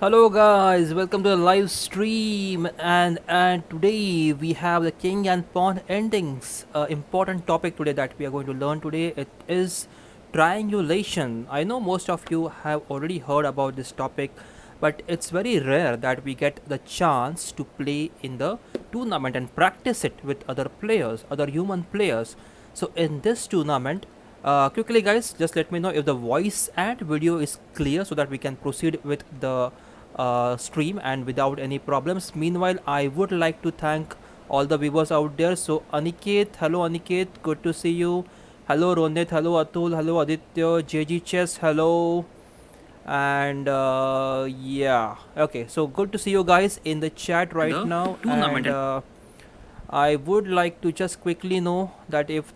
Hello guys, welcome to the live stream and today we have the king and pawn endings. Important topic today that we are going to learn today. It is triangulation. I know most of you have already heard about this topic, but it's very rare that we get the chance to play in the tournament and practice it with other players, other human players. So in this tournament, quickly guys, just let me know if the voice and video is clear so that we can proceed with the stream and without any problems. Meanwhile, I would like to thank all the viewers out there. So Aniket, hello Aniket, good to see you. Hello Ronit, hello Atul, hello Aditya, JG Chess, hello. And yeah, okay, so good to see you guys in the chat right now. And I would like to just quickly know that if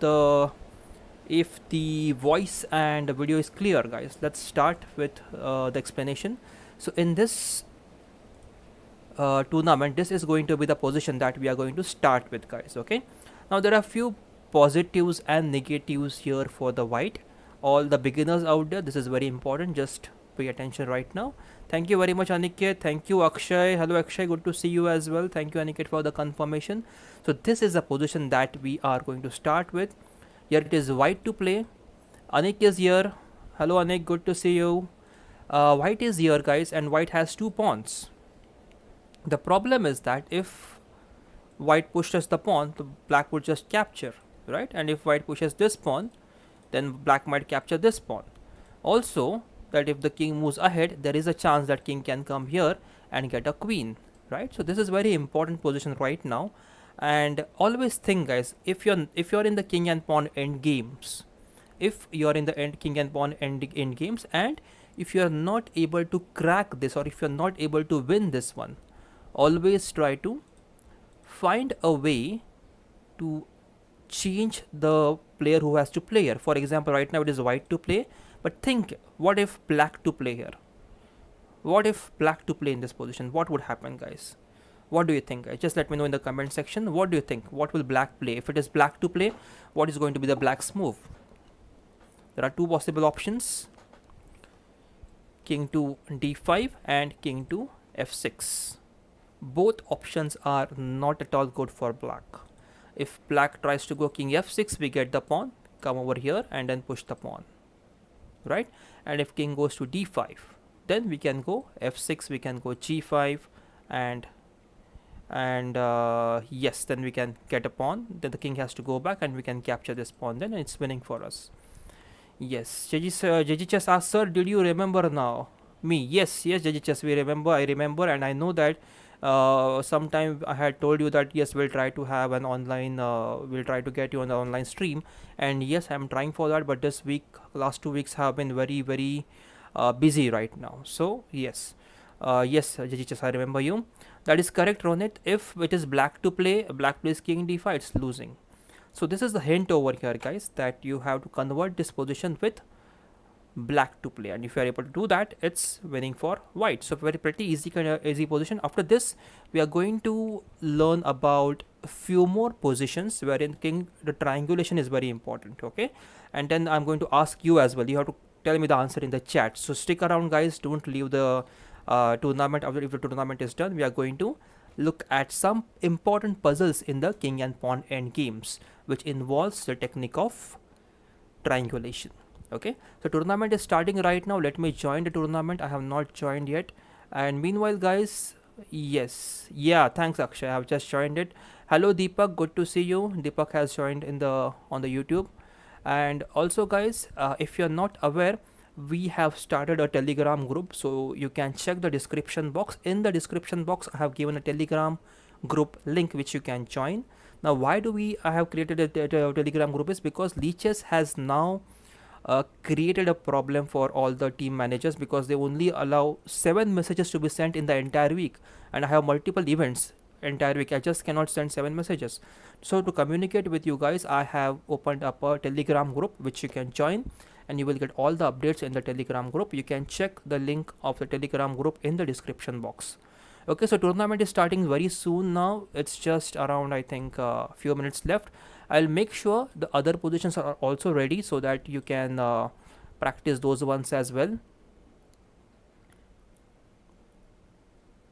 the voice and the video is clear, guys. Let's start with the explanation. So in this tournament, this is going to be the position that we are going to start with, guys. Okay, now there are few positives and negatives here for the white. All the beginners out there, this is very important, just pay attention right now. Thank you very much Aniket, thank you Akshay, hello Akshay, good to see you as well. Thank you Aniket for the confirmation. So this is the position that we are going to start with. Here it is white to play. Anik is here. Hello Anik, good to see you. White is here, guys, and white has two pawns. The problem is that if white pushes the pawn, the black would just capture, right? And if white pushes this pawn, then black might capture this pawn. Also, that if the king moves ahead, there is a chance that king can come here and get a queen, right? So this is very important position right now. And always think, guys, if you're in the king and pawn end games, if you're in the king and pawn end games, and if you're not able to crack this, or if you're not able to win this one, always try to find a way to change the player who has to play here. For example, right now it is white to play, but think, what if black to play here? What if black to play in this position? What would happen, guys? What do you think, guys? Just let me know in the comment section. What do you think? What will black play? If it is black to play, what is going to be the black's move? There are two possible options: king to d5 and king to f6. Both options are not at all good for black. If black tries to go king f6, we get the pawn, come over here and then push the pawn, right? And if king goes to d5, then we can go f6, we can go g5, and yes, then we can get a pawn. Then the king has to go back and we can capture this pawn, then it's winning for us. Yes, JG Chess asks, sir, did you remember now? Me, yes, JG Chess, I remember, and I know that sometime I had told you that yes, we'll try to have an online, we'll try to get you on the online stream, and yes, I'm trying for that, but this week, last 2 weeks have been very, very busy right now. So, yes, yes, JG Chess, I remember you. That is correct, Ronit. If it is black to play, black plays king d5, it's losing. So this is the hint over here, guys, that you have to convert this position with black to play, and if you are able to do that, it's winning for white. So very pretty easy kind of easy position. After this, we are going to learn about a few more positions wherein king the triangulation is very important. Okay, and then I'm going to ask you as well. You have to tell me the answer in the chat. So stick around, guys. Don't leave the tournament. After if the tournament is done, we are going to look at some important puzzles in the king and pawn end games, which involves the technique of triangulation. Okay, so tournament is starting right now. Let me join the tournament. I have not joined yet, and meanwhile, guys, yes, yeah, thanks Akshay, I have just joined it. Hello Deepak, good to see you. Deepak has joined in the on the YouTube. And also, guys, if you're not aware, we have started a Telegram group, so you can check the description box. In the description box, I have given a Telegram group link which you can join. Now, why do I have created a Telegram group is because Leeches has now created a problem for all the team managers, because they only allow 7 messages to be sent in the entire week, and I have multiple events entire week. I just cannot send 7 messages. So to communicate with you guys, I have opened up a Telegram group which you can join, and you will get all the updates in the Telegram group. You can check the link of the Telegram group in the description box. Okay, so tournament is starting very soon now. It's just around, I think, a few minutes left. I'll make sure the other positions are also ready so that you can practice those ones as well.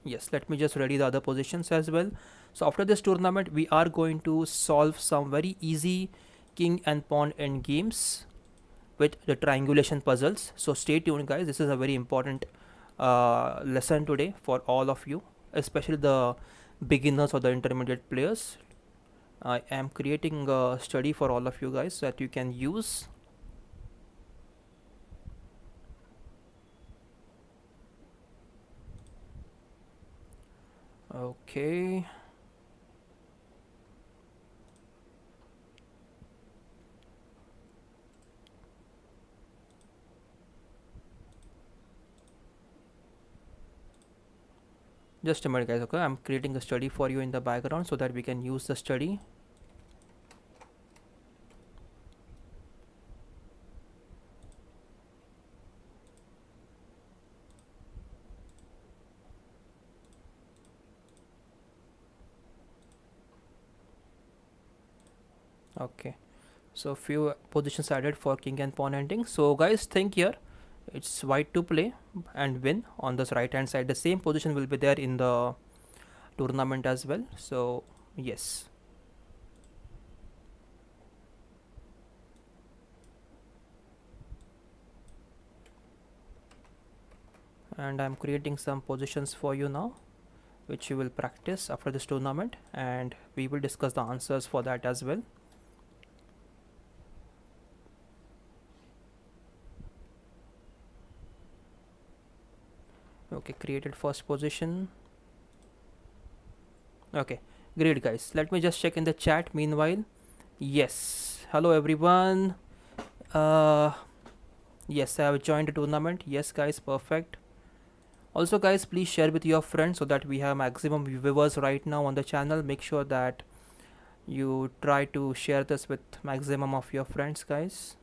Yes, let me just ready the other positions as well. So after this tournament, we are going to solve some very easy king and pawn end games with the triangulation puzzles. So stay tuned, guys. This is a very important lesson today for all of you, especially the beginners or the intermediate players. I am creating a study for all of you guys that you can use. Okay. Just a minute, guys. Okay, I'm creating a study for you in the background so that we can use the study. Okay, so few positions added for king and pawn ending. So guys, think here, it's white to play and win on this right hand side. The same position will be there in the tournament as well. So yes, and I'm creating some positions for you now, which you will practice after this tournament, and we will discuss the answers for that as well. Okay, created first position. Okay, great, guys. Let me just check in the chat meanwhile. Yes, hello everyone. uh yes, I have joined the tournament. Yes, guys, perfect. Also, guys, please share with your friends so that we have maximum viewers right now on the channel. Make sure that you try to share this with maximum of your friends, guys.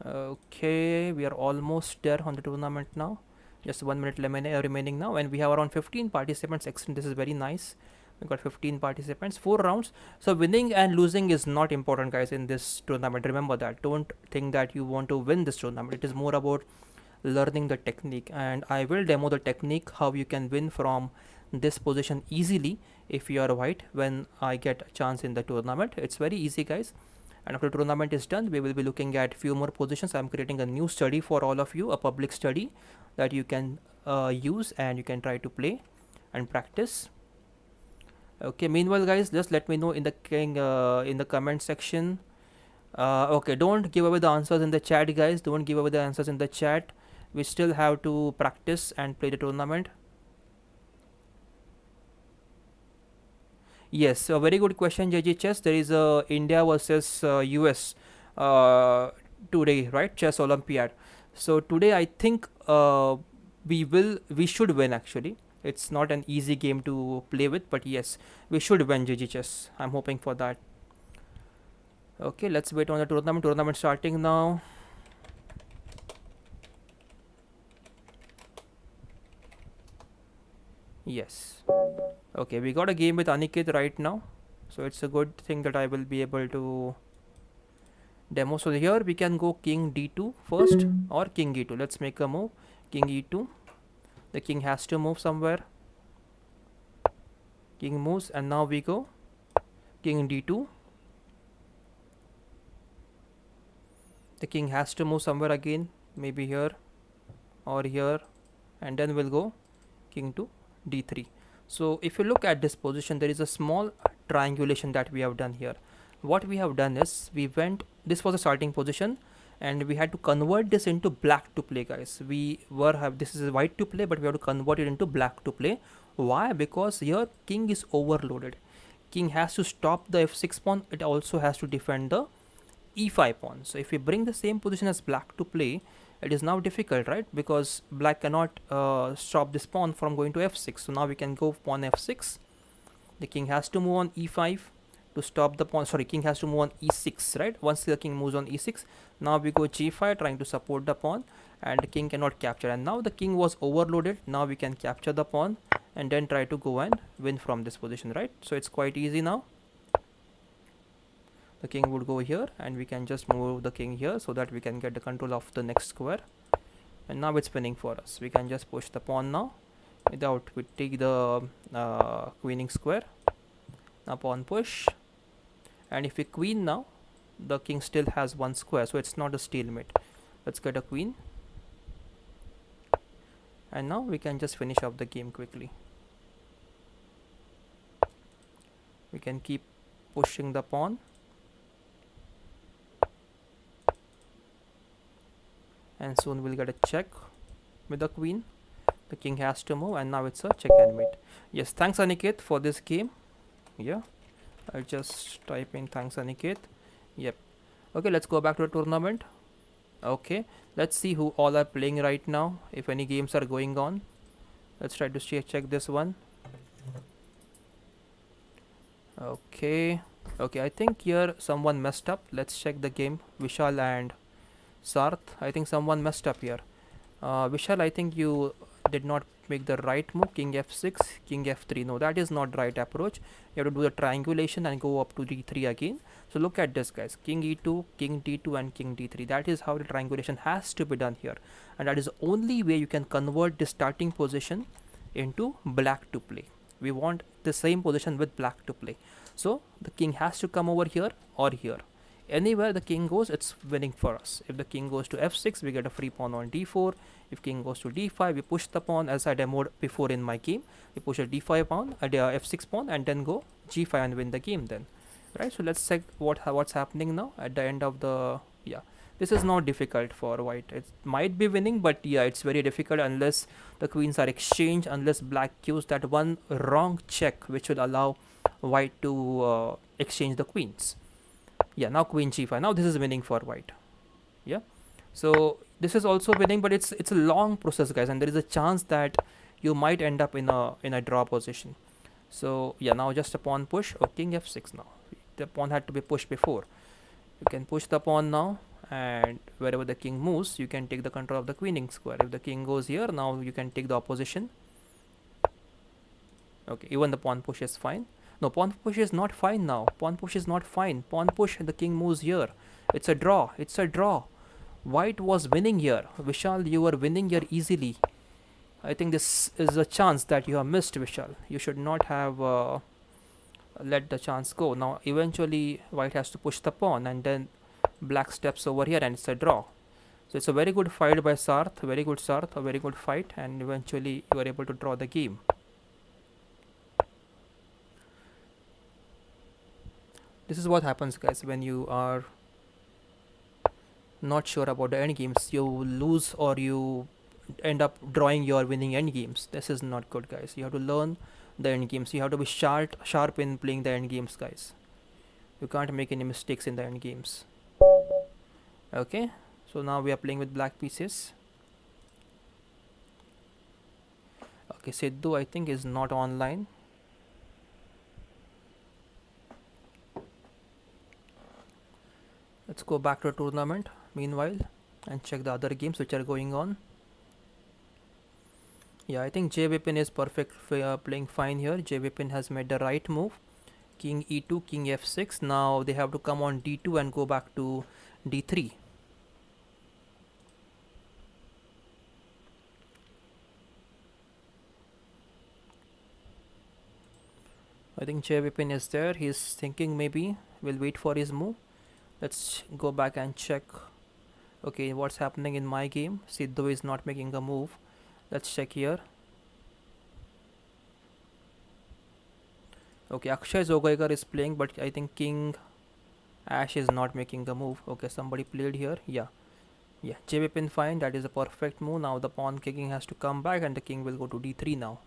Okay, we are almost there on the tournament now. Just 1 minute remaining now, and we have around 15 participants. Excellent, this is very nice. We got 15 participants, 4 rounds. So winning and losing is not important, guys, in this tournament. Remember that. Don't think that you want to win this tournament. It is more about learning the technique, and I will demo the technique how you can win from this position easily if you are white when I get a chance in the tournament. It's very easy, guys. And after the tournament is done, we will be looking at few more positions. I'm creating a new study for all of you, a public study that you can use and you can try to play and practice. Okay, meanwhile, guys, just let me know in the comment section. Okay, don't give away the answers in the chat, guys. Don't give away the answers in the chat. We still have to practice and play the tournament. Yes, a very good question, JG Chess. There is a India versus US today, right? Chess Olympiad. So today, I think we should win. Actually, it's not an easy game to play with, but yes, we should win, JG Chess. I'm hoping for that. Okay, let's wait on the tournament. Tournament starting now. Yes. Okay, we got a game with Aniket right now, so it's a good thing that I will be able to demo. So here we can go king d2 first or king e2. Let's make a move. King e2. The king has to move somewhere. King moves, and now we go king d2. The king has to move somewhere again, maybe here or here, and then we'll go king to d3. So if you look at this position, there is a small triangulation that we have done here. What we have done is this was a starting position, and we had to convert this into black to play, guys. This is white to play, but we have to convert it into black to play. Why? Because here king is overloaded. King has to stop the f6 pawn. It also has to defend the e5 pawn. So if we bring the same position as black to play, it is now difficult, right? Because black cannot stop this pawn from going to f6. So now we can go pawn f6. The king has to move on e5 to stop the pawn. Sorry, king has to move on e6, right? Once the king moves on e6, now we go g5 trying to support the pawn, and the king cannot capture. And now the king was overloaded. Now we can capture the pawn and then try to go and win from this position, right? So it's quite easy now. The king would go here, and we can just move the king here so that we can get the control of the next square, and now it's winning for us. We can just push the pawn now without we take the queening square. Now pawn push, and if we queen now, the king still has one square, so it's not a stalemate. Let's get a queen, and now we can just finish up the game quickly. We can keep pushing the pawn, and soon we'll get a check with the queen. The king has to move, and now it's a check and mate. Yes, thanks Aniket for this game. Yeah, I'll just type in thanks Aniket. Yep. Okay, let's go back to the tournament. Okay, let's see who all are playing right now, if any games are going on. Let's try to check this one. Okay, I think here someone messed up. Let's check the game. Vishal and Sarth, I think someone messed up here. Vishal, I think you did not make the right move. King f6, king f3. No, that is not the right approach. You have to do the triangulation and go up to d3 again. So look at this, guys. King e2, king d2, and king d3. That is how the triangulation has to be done here, and that is the only way you can convert the starting position into black to play. We want the same position with black to play. So the king has to come over here or here. Anywhere the king goes, it's winning for us. If the king goes to f6, we get a free pawn on d4. If king goes to d5, we push the pawn, as I demoed before in my game. We push a d5 pawn, a f6 pawn, and then go g5 and win the game then. Right, so let's check what's happening now at the end of the... Yeah, this is not difficult for white. It might be winning, but yeah, it's very difficult unless the queens are exchanged, unless black cues that one wrong check which will allow white to exchange the queens. Yeah, now queen g5. Now this is winning for white. Yeah, so this is also winning, but it's a long process, guys, and there is a chance that you might end up in a draw position. So yeah, now just a pawn push. Oh, king f6 now. The pawn had to be pushed before. You can push the pawn now, and wherever the king moves, you can take the control of the queening square. If the king goes here, now you can take the opposition. Okay, even the pawn push is fine. No, pawn push is not fine now. Pawn push is not fine. Pawn push and the king moves here. It's a draw. It's a draw. White was winning here. Vishal, you were winning here easily. I think this is a chance that you have missed, Vishal. You should not have let the chance go. Now, eventually, white has to push the pawn, and then black steps over here, and it's a draw. So it's a very good fight by Sarth. Very good Sarth. A very good fight, and eventually you are able to draw the game. This is what happens, guys, when you are not sure about the end games. You lose or you end up drawing your winning end games. This is not good, guys. You have to learn the end games. You have to be sharp in playing the end games, guys. You can't make any mistakes in the end games. Okay, so now we are playing with black pieces. Okay, Sidhu, I think, is not online. Let's go back to the tournament meanwhile and check the other games which are going on. Yeah, I think J Vipin is perfect playing fine here. J Vipin has made the right move. King e2, king f6. Now they have to come on d2 and go back to d3. I think J Vipin is there. He's thinking maybe we'll wait for his move. Let's go back and check. Okay, what's happening in my game? Sidhu is not making a move. Let's check here. Okay, Akshay Zogaikar is playing, but I think King Ash is not making a move. Okay, somebody played here. Yeah, J Vipin fine. That is a perfect move. Now the pawn kicking has to come back, and the king will go to d3 now.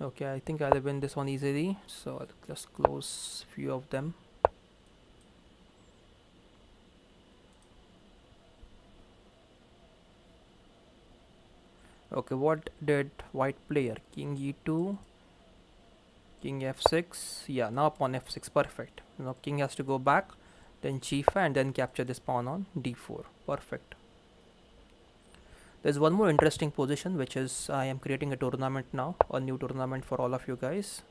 Okay, I think I'll win this one easily, so I'll just close few of them. Okay, what did white player? King e2, king f6. Yeah, now pawn f6, perfect. Now king has to go back, then g5, and then capture this pawn on d4. Perfect. There's one more interesting position, which is I am creating a tournament now, a new tournament for all of you guys.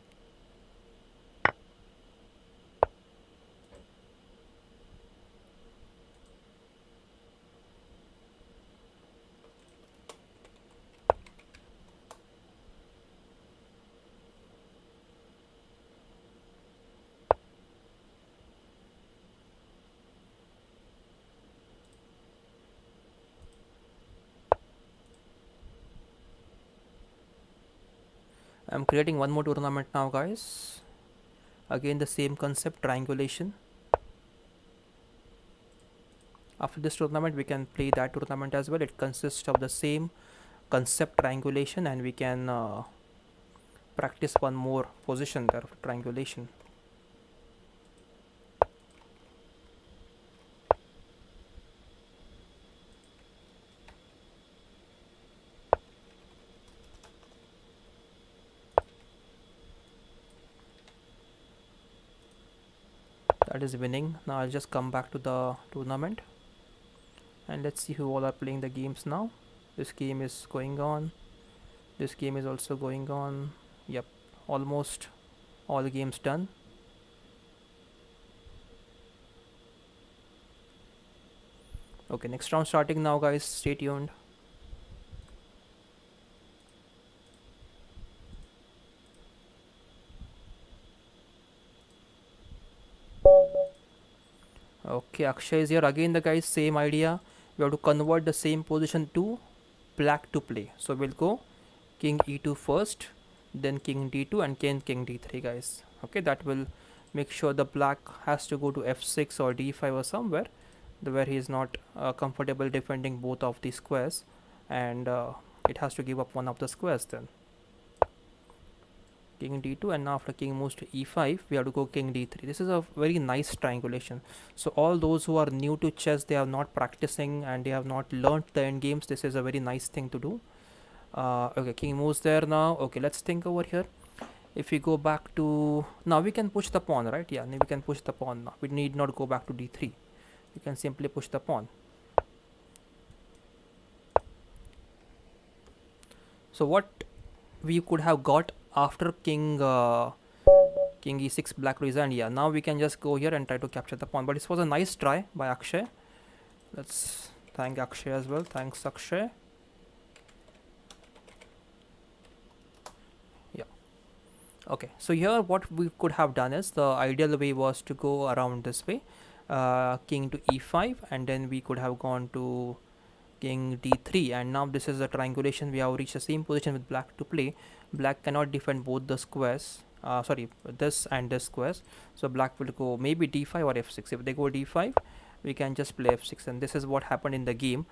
I'm creating one more tournament now, guys. Again, the same concept, triangulation. After this tournament, we can play that tournament as well. It consists of the same concept, triangulation, and we can practice one more position there of triangulation. That is winning. Now I'll just come back to the tournament and let's see who all are playing the games now. This game is going on. This game is also going on. Yep, almost all the games done. Okay, next round starting now, guys. Stay tuned. Okay, Akshay is here again. The guys, same idea. We have to convert the same position to black to play. So we'll go king e2 first, then king d2, and king d3, guys. Okay, that will make sure the black has to go to f6 or d5 or somewhere where he is not comfortable defending both of the squares, and it has to give up one of the squares then. King d2, and now after king moves to e5, we have to go king d3. This is a very nice triangulation. So all those who are new to chess, they are not practicing and they have not learned the end games, this is a very nice thing to do. Okay, king moves there now. Okay, let's think over here. If we go back to, now we can push the pawn, right? Yeah, we can push the pawn now. We need not go back to d3. We can simply push the pawn. So what we could have got after king e6, black resigned. Yeah, now we can just go here and try to capture the pawn. But this was a nice try by Akshay. Let's thank Akshay as well. Thanks, Akshay. Yeah. Okay, so here what we could have done is, the ideal way was to go around this way, king to e5, and then we could have gone to king d3, and now this is a triangulation. We have reached the same position with black to play. Black cannot defend both the squares, sorry, this and this squares, so black will go maybe d5 or f6. If they go d5, we can just play f6, and this is what happened in the game.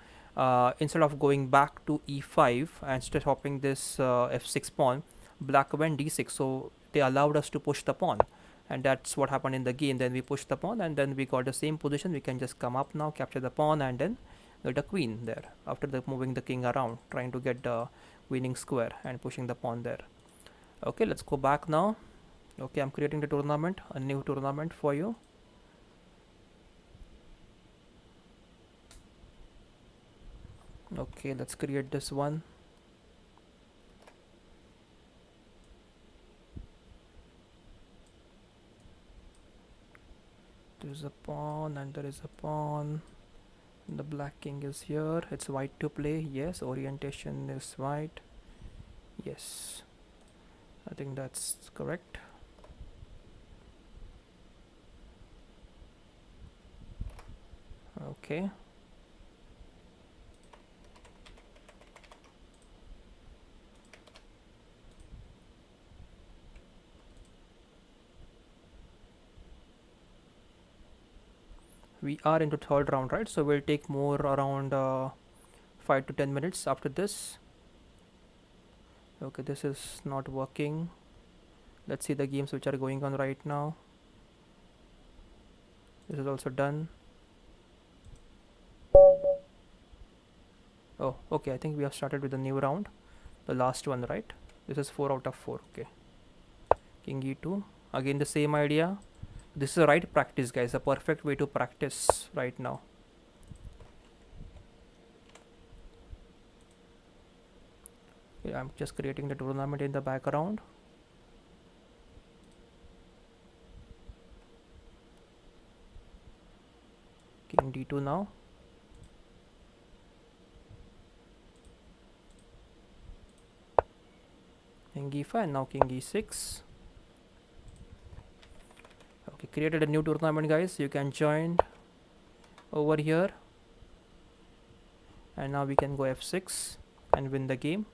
Instead of going back to e5 and stopping this f6 pawn, black went d6, so they allowed us to push the pawn, and that's what happened in the game. Then we pushed the pawn and then we got the same position. We can just come up now, capture the pawn, and then get a queen there after moving the king around, trying to get the winning square and pushing the pawn there. Okay, let's go back now. Okay, I'm creating the tournament, a new tournament for you. Okay, let's create this one. There's a pawn and there is a pawn. The black king is here. It's white to play. Yes, orientation is white. Yes, I think that's correct. Okay. We are into third round, right? So we'll take more around 5 to 10 minutes after this. Okay, this is not working. Let's see the games which are going on right now. This is also done. Oh, okay, I think we have started with a new round, the last one, right? This is 4 out of 4. Okay, king e2, again the same idea. This is the right practice, guys, a perfect way to practice right now. Yeah, I'm just creating the tournament in the background. King d2 now. King e5 and now king e6. Okay, created a new tournament, guys. You can join over here, and now we can go f6 and win the game.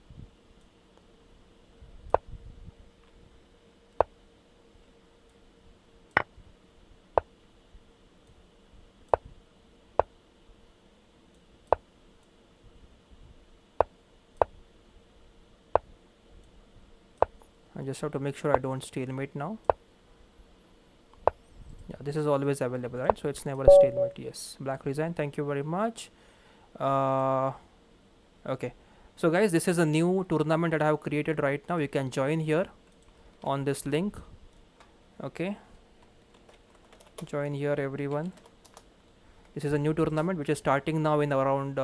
I just have to make sure I don't stalemate now. Yeah, this is always available, right? So it's never a stalemate. Yes, black resign. Thank you very much. Okay, so guys, this is a new tournament that I have created right now. You can join here on this link. Okay, join here, everyone. This is a new tournament which is starting now in around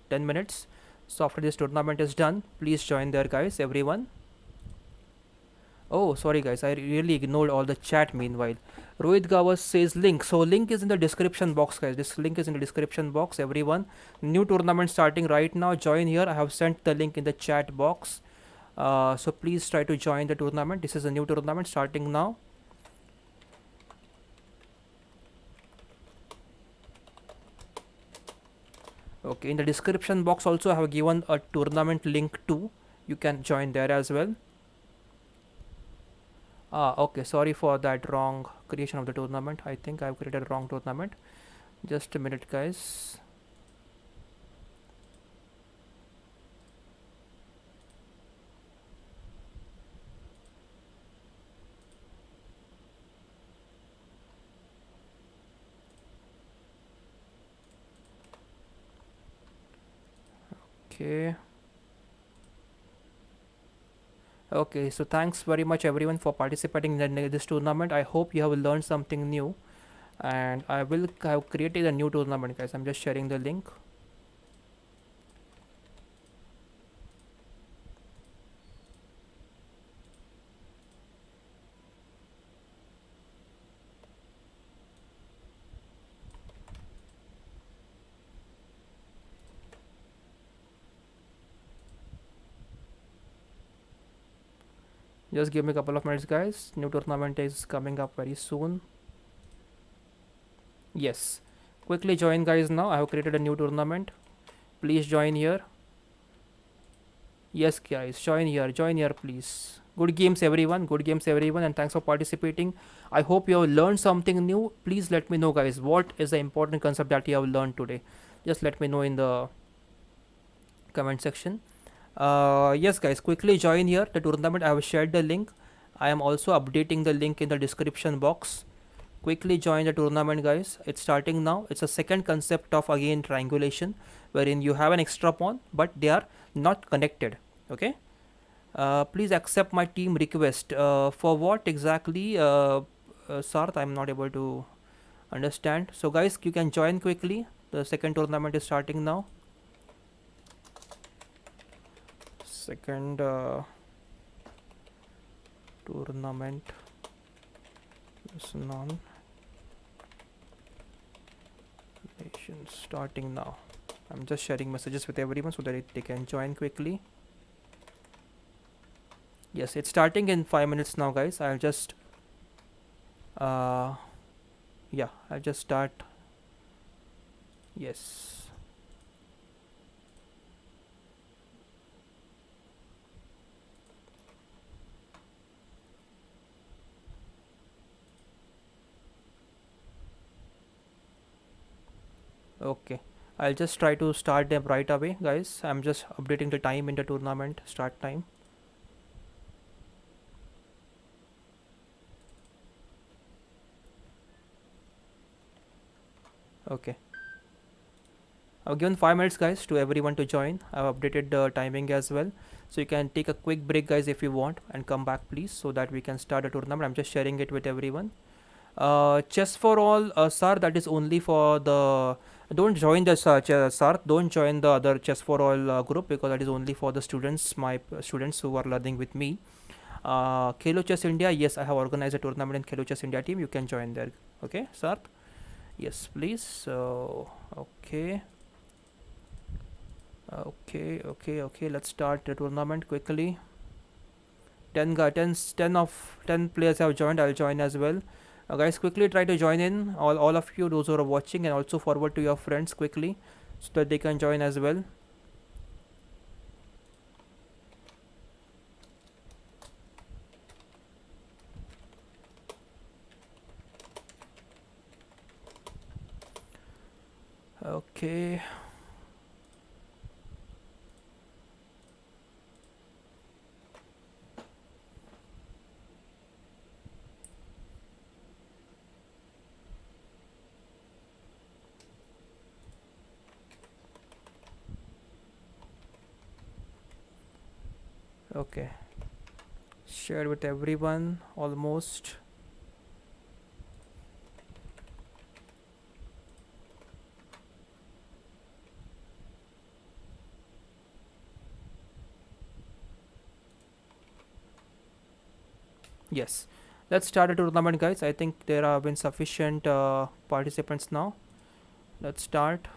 10 minutes. So after this tournament is done, please join there, guys, everyone. Oh, sorry guys, I really ignored all the chat meanwhile. Rohit Gawas says link. So link is in the description box, guys. This link is in the description box, everyone. New tournament starting right now. Join here. I have sent the link in the chat box. So please try to join the tournament. This is a new tournament starting now. Okay, in the description box also I have given a tournament link too. You can join there as well. Okay, sorry for that wrong creation of the tournament. I think I've created a wrong tournament. Just a minute, guys. Okay. Okay, so thanks very much everyone for participating in this tournament. I hope you have learned something new, and I will have created a new tournament, guys. I'm just sharing the link. Just give me a couple of minutes, guys. New tournament is coming up very soon. Yes, quickly join, guys. Now I have created a new tournament. Please join here. Yes, guys, join here, please. Good games, everyone. Good games, everyone, and thanks for participating. I hope you have learned something new. Please let me know, guys, what is the important concept that you have learned today. Just let me know in the comment section. Yes, guys, quickly join here the tournament. I have shared the link. I am also updating the link in the description box. Quickly join the tournament, guys. It's starting now. It's a second concept of again triangulation, wherein you have an extra pawn but they are not connected. Okay, please accept my team request. For what exactly, Sarth? I'm not able to understand. So guys, you can join quickly. The second tournament is starting now. Second tournament is non starting now. I'm just sharing messages with everyone so that they can join quickly. Yes, it's starting in 5 minutes now, guys. I'll just yeah, I'll just start. Yes. Okay, I'll just try to start them right away, guys. I'm just updating the time in the tournament start time. Okay, I've given 5 minutes, guys, to everyone to join. I've updated the timing as well, so you can take a quick break, guys, if you want, and come back, please, so that we can start the tournament. I'm just sharing it with everyone. Chess for all, sir, that is only for the Don't join the Sarth. Don't join the other chess for all group, because that is only for the students, my students who are learning with me. Khelo Chess India, yes, I have organized a tournament in Khelo Chess India team. You can join there. Okay, Sarth. Yes, please. So okay, okay. Let's start the tournament quickly. 10 players have joined. I'll join as well. Guys, quickly try to join in. All of you, those who are watching, and also forward to your friends quickly, so that they can join as well. Okay. Okay. Shared with everyone almost. Yes. Let's start a tournament, guys. I think there have been sufficient participants now. Let's start.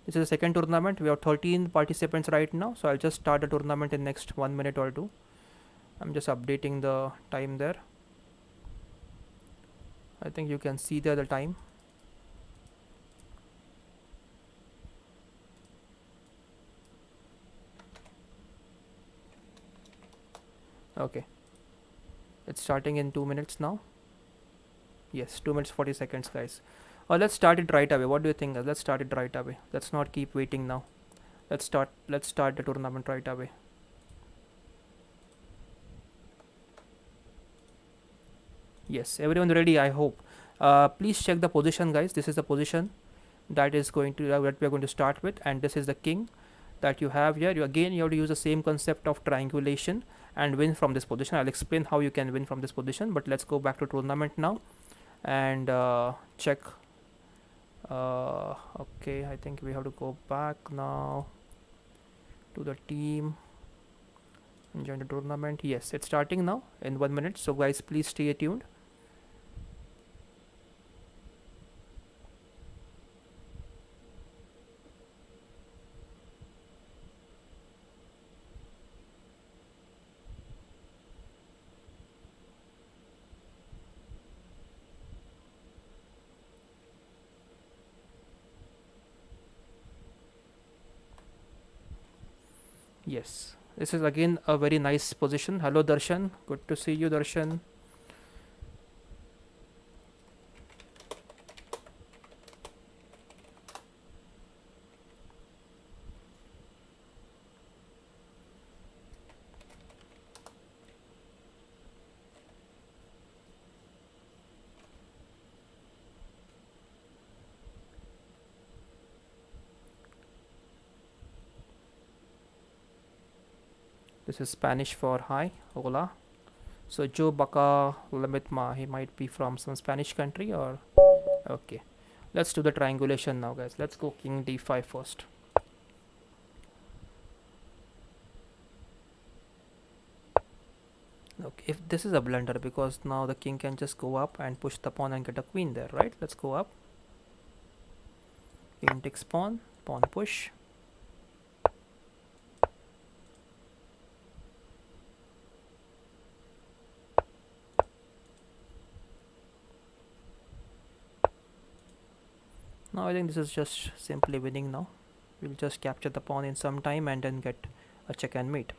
This is the second tournament. We have 13 participants right now. So I'll just start the tournament in next 1 minute or two. I'm just updating the time there. I think you can see there the time. Okay. It's starting in 2 minutes now. Yes, 2 minutes 40 seconds, guys. Let's start it right away. What do you think? Let's start it right away. Let's not keep waiting now. Let's start the tournament right away. Yes, everyone ready, I hope. Please check the position, guys. This is the position that is going to that we are going to start with, and this is the king that you have here. You have to use the same concept of triangulation and win from this position. I'll explain how you can win from this position, but let's go back to tournament now and check. Okay, I think we have to go back now to the team and join the tournament. Yes, it's starting now in 1 minute. So guys, please stay tuned. Yes, this is again a very nice position. Hello Darshan, good to see you, Darshan. This is Spanish for hi, hola. So Joe Baca Lamitma, he might be from some Spanish country or okay. Let's do the triangulation now, guys. Let's go king d5 first. Okay, if this is a blunder, because now the king can just go up and push the pawn and get a queen there, right? Let's go up. King takes pawn, pawn push. Now I think this is just simply winning now. We'll just capture the pawn in some time and then get a check and mate.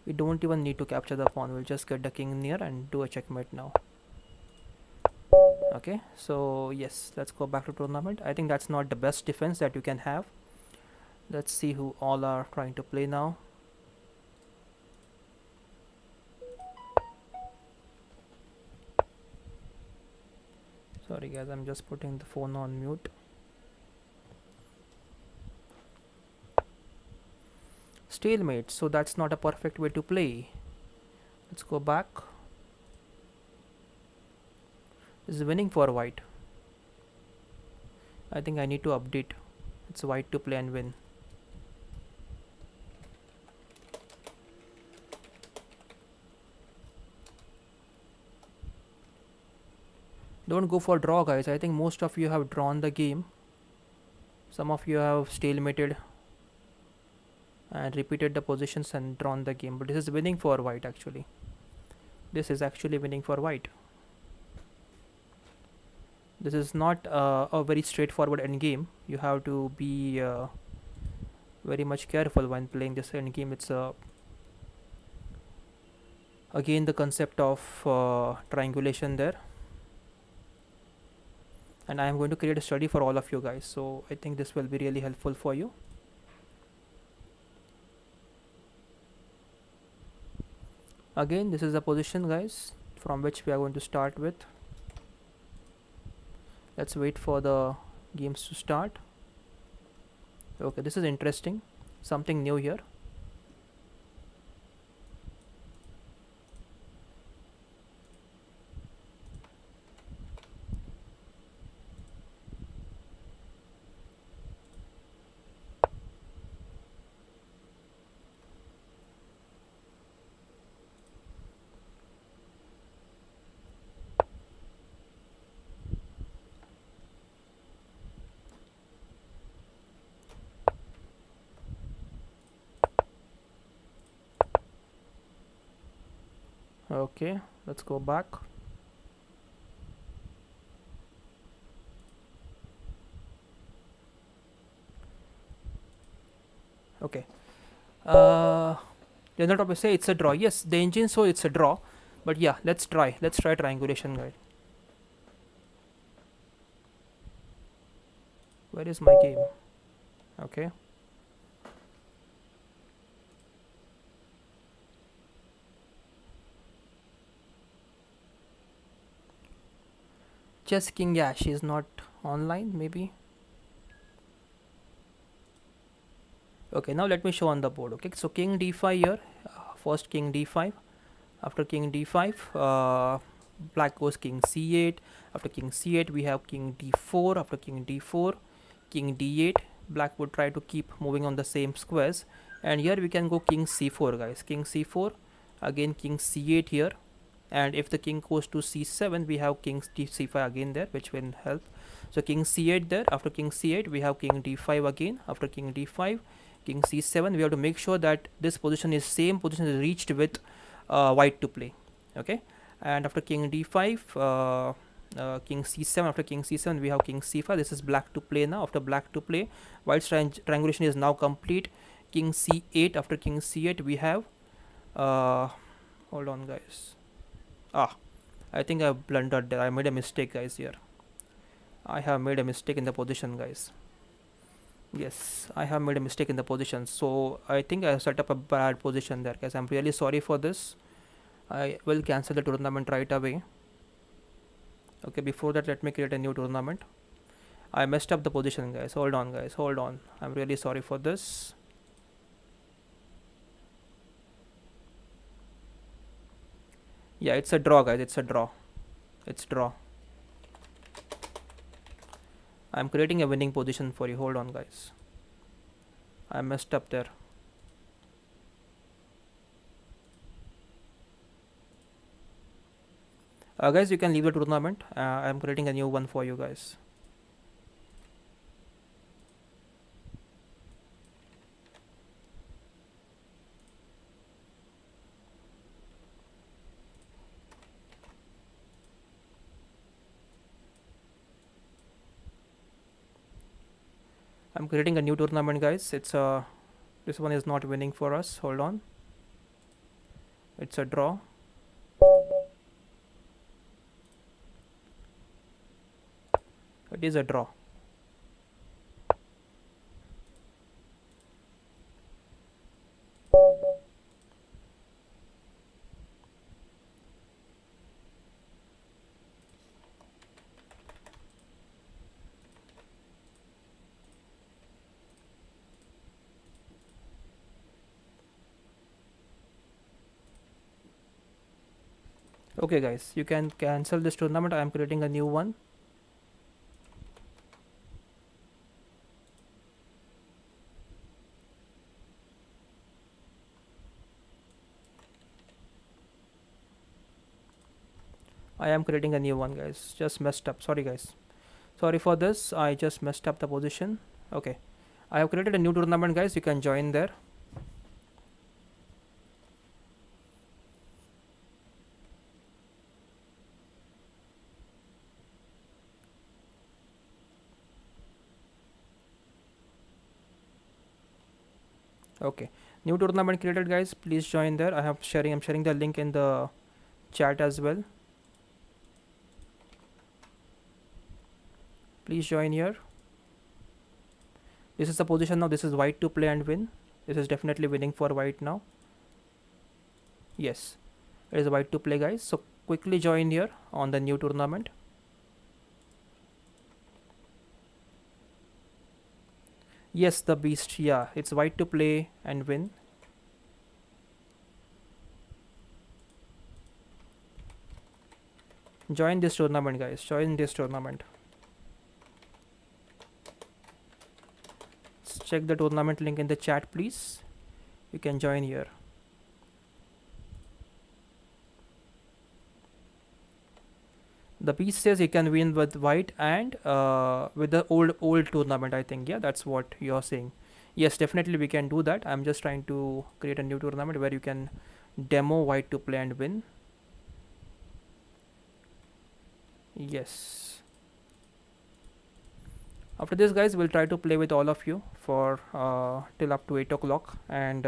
We don't even need to capture the pawn. We'll just get the king near and do a checkmate now. Okay, so yes, let's go back to tournament. I think that's not the best defense that you can have. Let's see who all are trying to play now. Sorry guys, I'm just putting the phone on mute. Stalemate, so that's not a perfect way to play. Let's go back. This is winning for white. I think I need to update. It's white to play and win. Don't go for draw, guys. I think most of you have drawn the game. Some of you have stalemated and repeated the positions and drawn the game. But this is winning for white actually. This is actually winning for white. This is not a very straightforward endgame. You have to be very much careful when playing this endgame. It's again the concept of triangulation there. And I am going to create a study for all of you guys. So I think this will be really helpful for you. Again, this is the position, guys, from which we are going to start with. Let's wait for the games to start. Okay, this is interesting. Something new here. Okay, let's go back. Okay. General topic say it's a draw. Yes, the engine so it's a draw. But yeah, let's try. Let's try triangulation, guide. Where is my game? Okay. Chess King, yeah, she's not online, maybe. Okay, now let me show on the board. Okay, so King d5 here. First King d5. After King d5, black goes King c8. After King c8, we have King d4. After King d4, King d8. Black would try to keep moving on the same squares. And here we can go King c4, guys. King c4. Again King c8 here. And if the king goes to c7, we have King c5 again there, which will help. So King c8 there. After King c8, we have King d5 again. After King d5, King c7. We have to make sure that this position is same position is reached with white to play. Okay, and after King d5, King c7. After King c7, we have King c5. This is black to play now. After black to play, white's triangulation is now complete. King c8. After King c8, we have hold on, guys. I think I blundered there. I made a mistake, guys. Here I have made a mistake in the position, guys. Yes, I have made a mistake in the position, so I think I set up a bad position there, guys. I'm really sorry for this. I will cancel the tournament right away. Okay, before that, let me create a new tournament. I messed up the position, guys. Hold on, guys. Hold on. I'm really sorry for this. Yeah, it's a draw, guys. It's a draw. It's draw. I'm creating a winning position for you. Hold on, guys. I messed up there. Guys, you can leave the tournament. I'm creating a new one for you guys. I'm creating a new tournament, guys. It's a this one is not winning for us. Hold on. It's a draw. It is a draw. Okay guys, you can cancel this tournament. I am creating a new one. I am creating a new one guys. Just messed up. Sorry guys. Sorry for this. I just messed up the position. Okay. I have created a new tournament guys. You can join there. Okay. New tournament created guys. Please join there. I'm sharing the link in the chat as well. Please join here. This is the position now. This is white to play and win. This is definitely winning for white now. Yes, it is white to play guys. So quickly join here on the new tournament. Yes, the beast. Yeah, it's white to play and win. Join this tournament guys. Join this tournament. Check the tournament link in the chat please. You can join here. The beast says you can win with white and with the old tournament. I think, yeah, that's what you're saying. Yes, definitely we can do that. I'm just trying to create a new tournament where you can demo white to play and win. Yes, after this guys we'll try to play with all of you for till up to 8 o'clock, and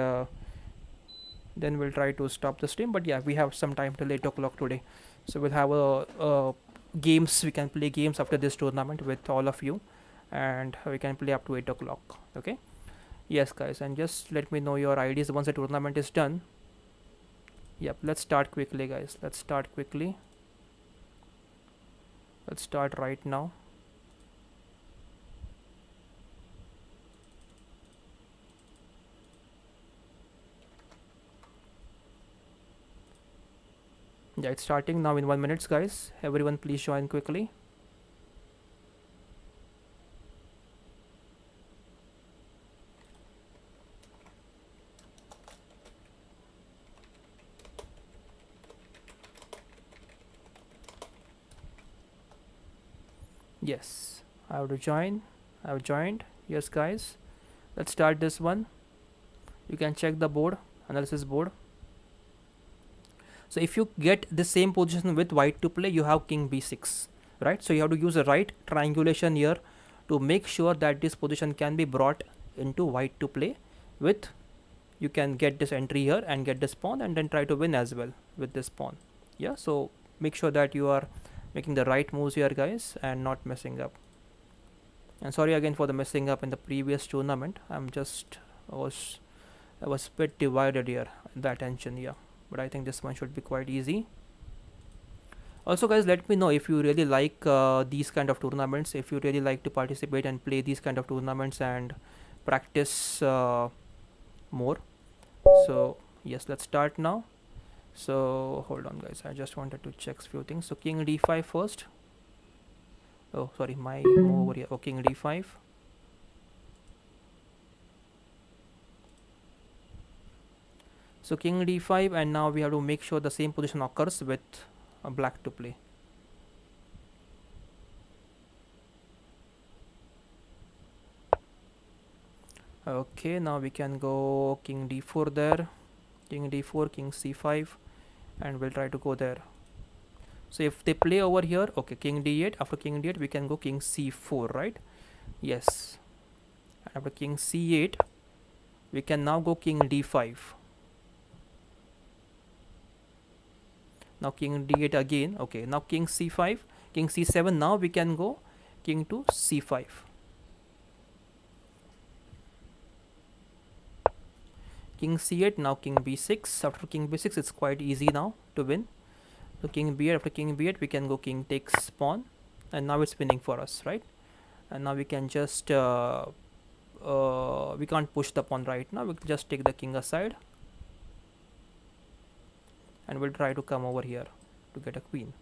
then we'll try to stop the stream. But yeah, we have some time till 8 o'clock today, so we'll have a games. We can play games after this tournament with all of you, and we can play up to 8 o'clock. Okay. Yes guys, and just let me know your IDs once the tournament is done. Yep, let's start quickly guys. Let's start quickly. Let's start right now. Yeah, it's starting now in 1 minute guys. Everyone please join quickly. Yes, I have to join. I have joined. Yes guys, let's start this one. You can check the board, analysis board. So if you get the same position with white to play, you have king b6, right? So you have to use the right triangulation here to make sure that this position can be brought into white to play with. You can get this entry here and get this pawn, and then try to win as well with this pawn. Yeah, so make sure that you are making the right moves here guys and not messing up. And sorry again for the messing up in the previous tournament. I was a bit divided here, the attention. Yeah, but I think this one should be quite easy. Also guys, let me know if you really like these kind of tournaments, if you really like to participate and play these kind of tournaments and practice more. So yes, let's start now. So hold on guys, I just wanted to check few things. So king d5 first. Oh sorry, my move over here. Oh, king d5. So king d5, and now we have to make sure the same position occurs with black to play. Okay, now we can go king d4 there. King d4, king c5, and we'll try to go there. So if they play over here, okay, king d8. After king d8 we can go king c4, right? Yes. And after king c8 we can now go king d5. Now king d8 again. Okay, now king c5, king c7. Now we can go king to c5. King c8, now king b6. After king b6 it's quite easy now to win. So king b8, after king b8 we can go king takes pawn, and now it's winning for us, right? And now we can just we can't push the pawn right now. We can just take the king aside, and we'll try to come over here. to get a queen.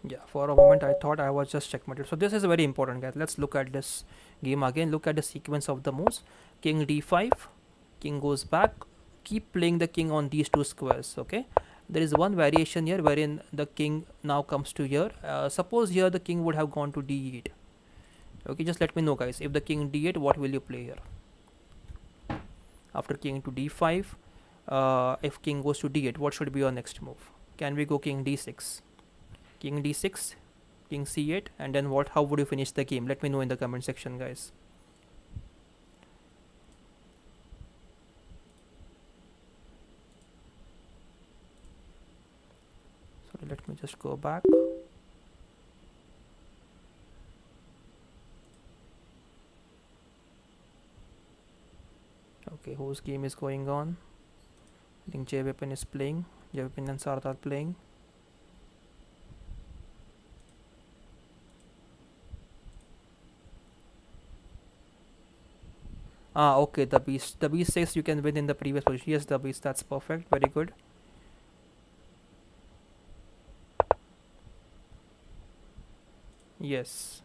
Yeah, for a moment I thought I was just checkmated. So this is very important, guys. Let's look at this game again. Look at the sequence of the moves. King d5, king goes back. Keep playing the king on these two squares. Okay. There is one variation here wherein the king now comes to here. Suppose here the king would have gone to d8. Okay, just let me know, guys. If the king d8, what will you play here? After king to d5, if king goes to d8, what should be your next move? Can we go king d6? King d6, king c8, and then what? How would you finish the game? Let me know in the comment section, guys. Sorry, let me just go back. Okay, whose game is going on? I think J Weapon is playing. J Weapon and Sarth are playing. Ah, okay, the beast. The beast says you can win in the previous position. Yes, the beast. That's perfect. Very good. Yes.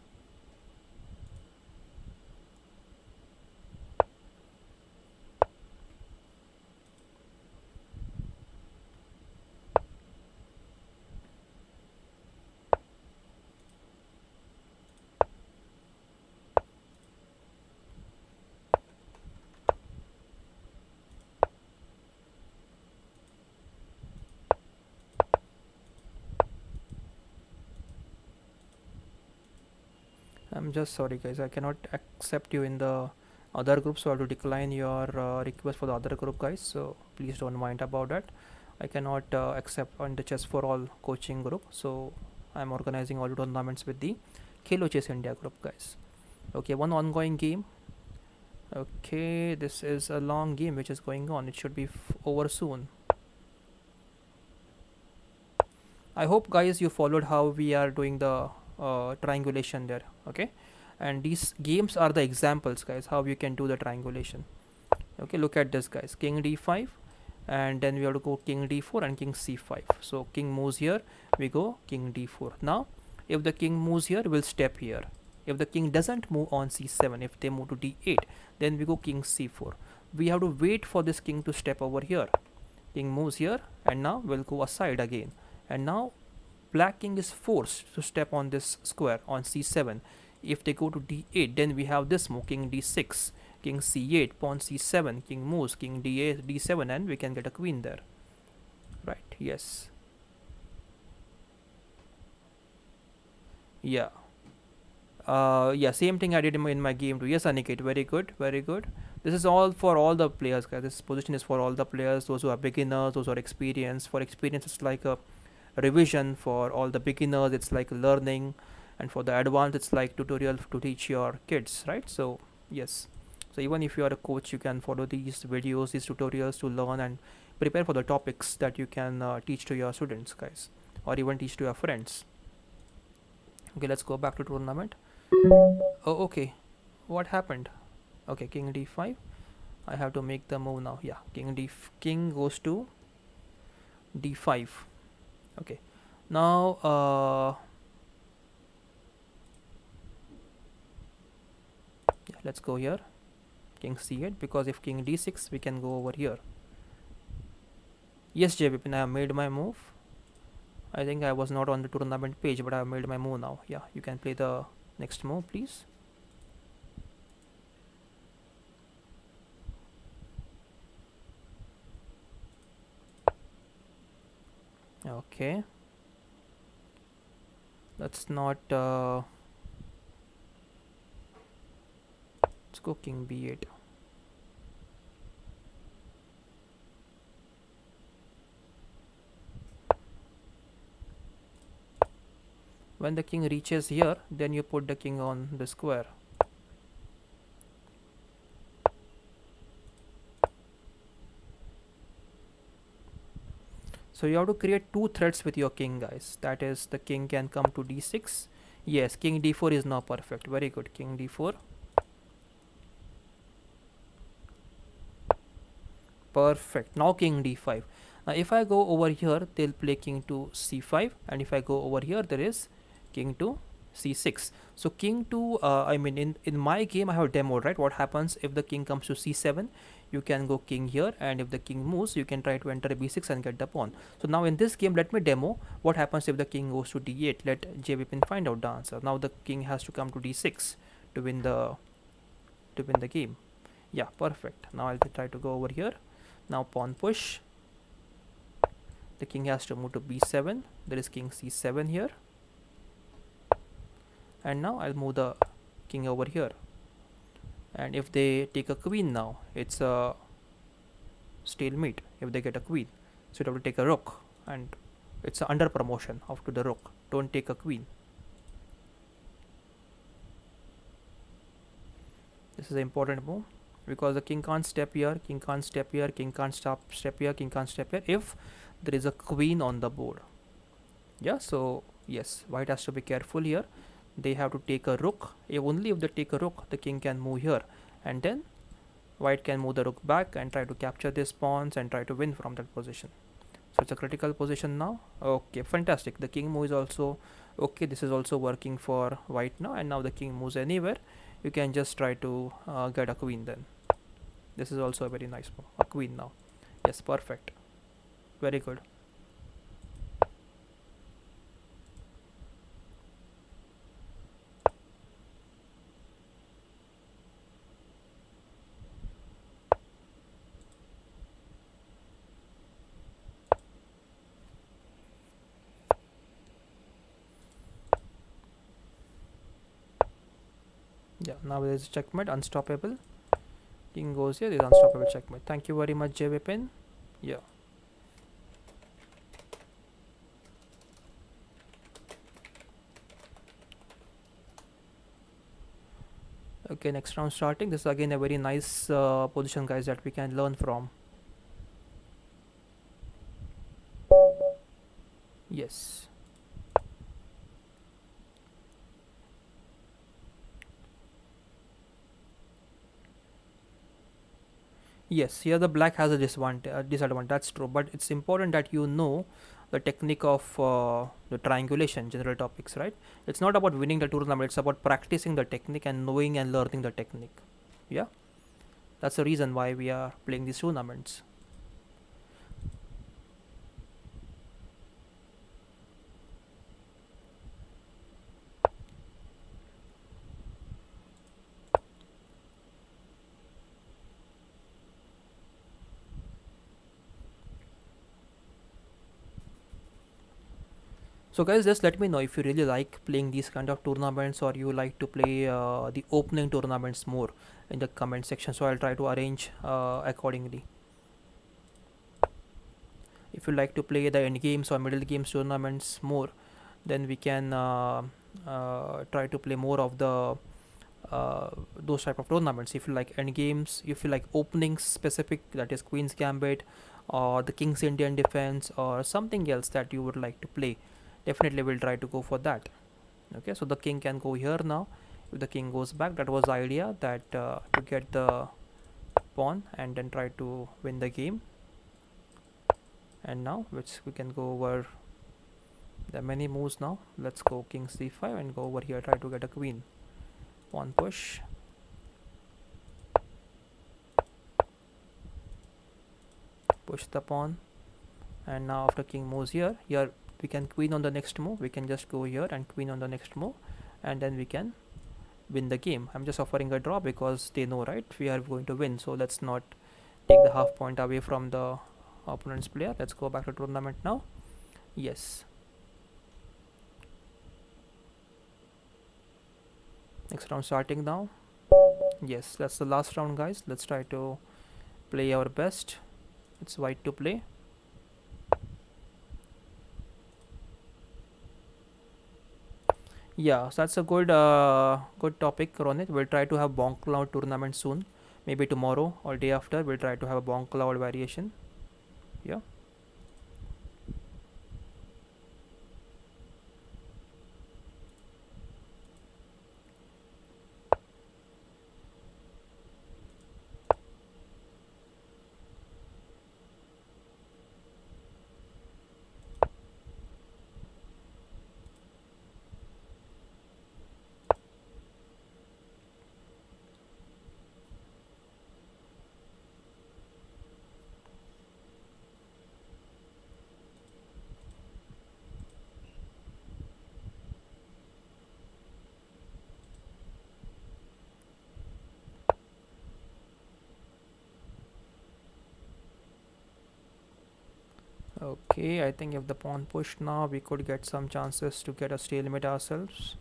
I'm just sorry, guys. I cannot accept you in the other group, so I have to decline your request for the other group, guys. So please don't mind about that. I cannot accept on the chess for all coaching group. So I'm organizing all tournaments with the Khelo Chess India group, guys. Okay, one ongoing game. Okay, this is a long game which is going on. It should be over soon. I hope, guys, you followed how we are doing the triangulation there. Okay, and these games are the examples, guys, how you can do the triangulation. Okay, look at this, guys. King d5, and then we have to go king d4 and king c5. So king moves here, we go king d4. Now if the king moves here, we'll step here. If the king doesn't move on c7, if they move to d8, then we go king c4. We have to wait for this king to step over here. King moves here, and now we'll go aside again. And now black king is forced to step on this square on c7. If they go to d8, then we have this move, king d6, king c8, pawn c7, king moves, king d8, d7, and we can get a queen there. Right, yes. Yeah. Yeah, same thing I did in my game too. Yes, Aniket, very good, very good. This is all for all the players, guys. This position is for all the players, those who are beginners, those who are experienced. For experience, it's like a revision. For all the beginners, it's like learning, and for the advanced, it's like tutorial to teach your kids, right? So yes, so even if you are a coach, you can follow these videos, these tutorials to learn and prepare for the topics that you can teach to your students, guys, or even teach to your friends. Okay, let's go back to tournament. Oh, okay, what happened? Okay, king d5. I have to make the move now. Yeah, king goes to d5. Okay, now yeah, let's go here, king c8, because if king d6, we can go over here. Yes, JVP, I have made my move. I think I was not on the tournament page, but I have made my move now. Yeah, you can play the next move, please. Okay, let's not let's go king b8. When the king reaches here, then you put the king on the square. So you have to create two threats with your king, guys. That is, the king can come to d6. Yes, king d4 is now perfect. Very good. King d4. Perfect. Now king d5. Now if I go over here, they'll play king to c5, and if I go over here, there is king to c6. So king to I mean, in my game I have demoed, right, what happens if the king comes to c7. You can go king here, and if the king moves, you can try to enter b6 and get the pawn. So now in this game, let me demo what happens if the king goes to d8. Let JVPin find out the answer. Now the king has to come to d6 to win the game. Yeah, perfect. Now I'll try to go over here. Now pawn push. The king has to move to b7. There is king c7 here, and now I'll move the king over here. And if they take a queen, now it's a stalemate if they get a queen. So you have to take a rook, and it's an under promotion after the rook. Don't take a queen. This is an important move because the king can't step here, king can't step here, king can't step here, king can't step here if there is a queen on the board. Yeah, so yes, white has to be careful here. They have to take a rook. Only if they take a rook, the king can move here, and then white can move the rook back and try to capture these pawns and try to win from that position. So it's a critical position now. Okay, fantastic. The king move is also okay. This is also working for white now, and now the king moves anywhere. You can just try to get a queen then. This is also a very nice move. A queen now. Yes, perfect. Very good. Yeah, now there is checkmate, unstoppable. King goes here, there is unstoppable checkmate. Thank you very much, JVPin. Yeah. Okay, next round starting. This is again a very nice position, guys, that we can learn from. Yes. Yes, here the black has a disadvantage. That's true, but it's important that you know the technique of the triangulation, general topics, right? It's not about winning the tournament. It's about practicing the technique and knowing and learning the technique. Yeah, that's the reason why we are playing these tournaments. So guys, just let me know if you really like playing these kind of tournaments, or you like to play the opening tournaments more in the comment section. So I'll try to arrange accordingly. If you like to play the end games or middle games tournaments more, then we can try to play more of the those type of tournaments. If you like end games, if you like openings specific, that is Queen's Gambit or the King's Indian Defense or something else that you would like to play, definitely we'll try to go for that. Okay, so the king can go here now. If the king goes back, that was the idea, that to get the pawn and then try to win the game. And now which we can go over the many moves now. Let's go king c5 and go over here, try to get a queen. Pawn push. Push the pawn. And now after king moves here, we can queen on the next move. We can just go here and queen on the next move, and then we can win the game. I'm just offering a draw because they know, right, we are going to win. So let's not take the half point away from the opponent's player. Let's go back to tournament now. Yes. Next round starting now. Yes, that's the last round, guys. Let's try to play our best. It's white to play. Yeah, so that's a good topic, Ronit. We'll try to have bonk cloud tournament soon, maybe tomorrow or day after. We'll try to have a bonk cloud variation. Yeah. Okay, I think if the pawn pushed now, we could get some chances to get a stalemate ourselves.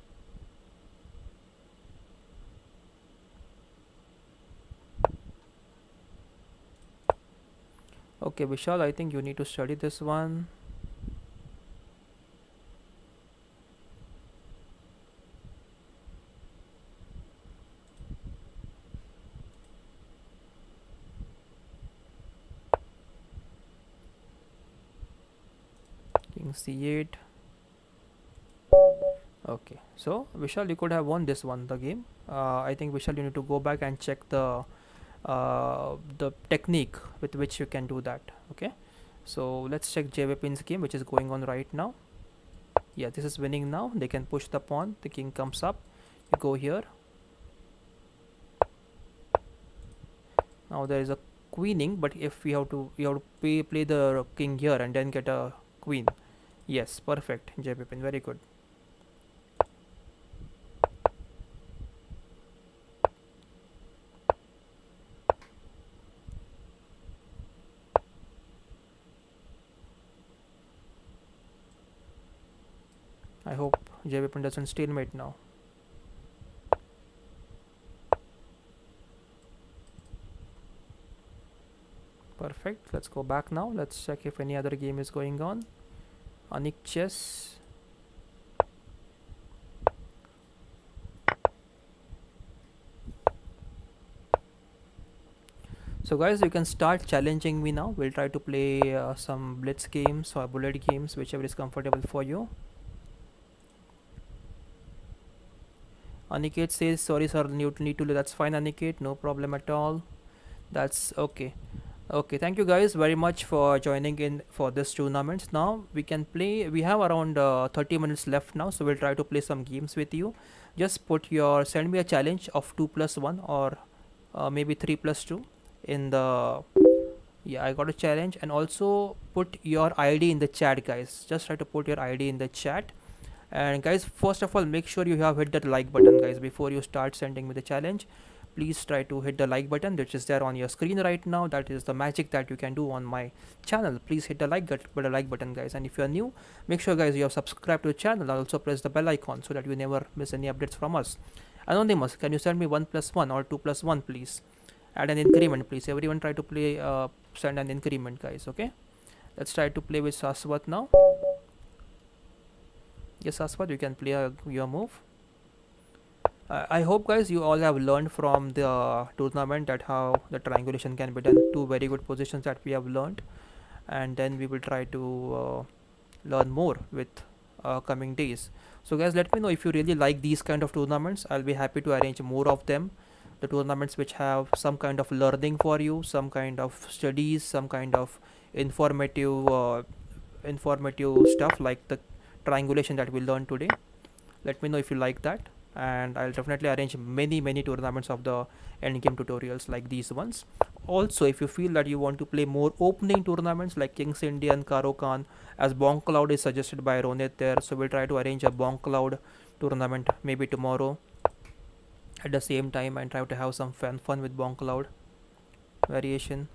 Okay, Vishal, I think you need to study this one. King c8. Okay, so Vishal, you could have won this one, the game. I think Vishal, you need to go back and check the technique with which you can do that. Okay, so let's check JVPin's game, which is going on right now. Yeah, this is winning now. They can push the pawn. The king comes up. You go here. Now there is a queening, but if we have to play the king here and then get a queen. Yes, perfect, JVPin, very good. I hope JVPin doesn't stalemate now. Perfect. Let's go back now. Let's check if any other game is going on. Anik chess. So guys, you can start challenging me now. We'll try to play some blitz games or bullet games, whichever is comfortable for you. Aniket says, sorry sir, need to, that's fine Aniket, no problem at all. That's okay. Okay, thank you guys very much for joining in for this tournament. Now we can play. We have around 30 minutes left now, so we'll try to play some games with you. Just send me a challenge of 2 plus 1 or maybe 3 plus 2 in the. Yeah, I got a challenge, and also put your ID in the chat, guys. Just try to put your ID in the chat. And guys, first of all, make sure you have hit that like button, guys, before you start sending me the challenge. Please try to hit the like button, which is there on your screen right now. That is the magic that you can do on my channel. Please hit the like button, guys. And if you are new, make sure, guys, you have subscribed to the channel. Also press the bell icon so that you never miss any updates from us. Anonymous, can you send me 1 plus 1 or 2 plus 1, please? Add an increment, please. Everyone try to play send an increment, guys. Okay, let's try to play with Saswat now. Yes, Saswat, you can play your move. I hope, guys, you all have learned from the tournament that how the triangulation can be done. Two very good positions that we have learned, and then we will try to learn more with coming days. So guys, let me know if you really like these kind of tournaments. I'll be happy to arrange more of them. The tournaments which have some kind of learning for you, some kind of studies, some kind of informative informative stuff like the triangulation that we learned today. Let me know if you like that, and I'll definitely arrange many tournaments of the endgame tutorials like these ones. Also, if you feel that you want to play more opening tournaments like Kings Indian, Karo Khan, as Bonk Cloud is suggested by Ronit there, so we'll try to arrange a Bonk Cloud tournament maybe tomorrow at the same time and try to have some fun with Bonk Cloud variation.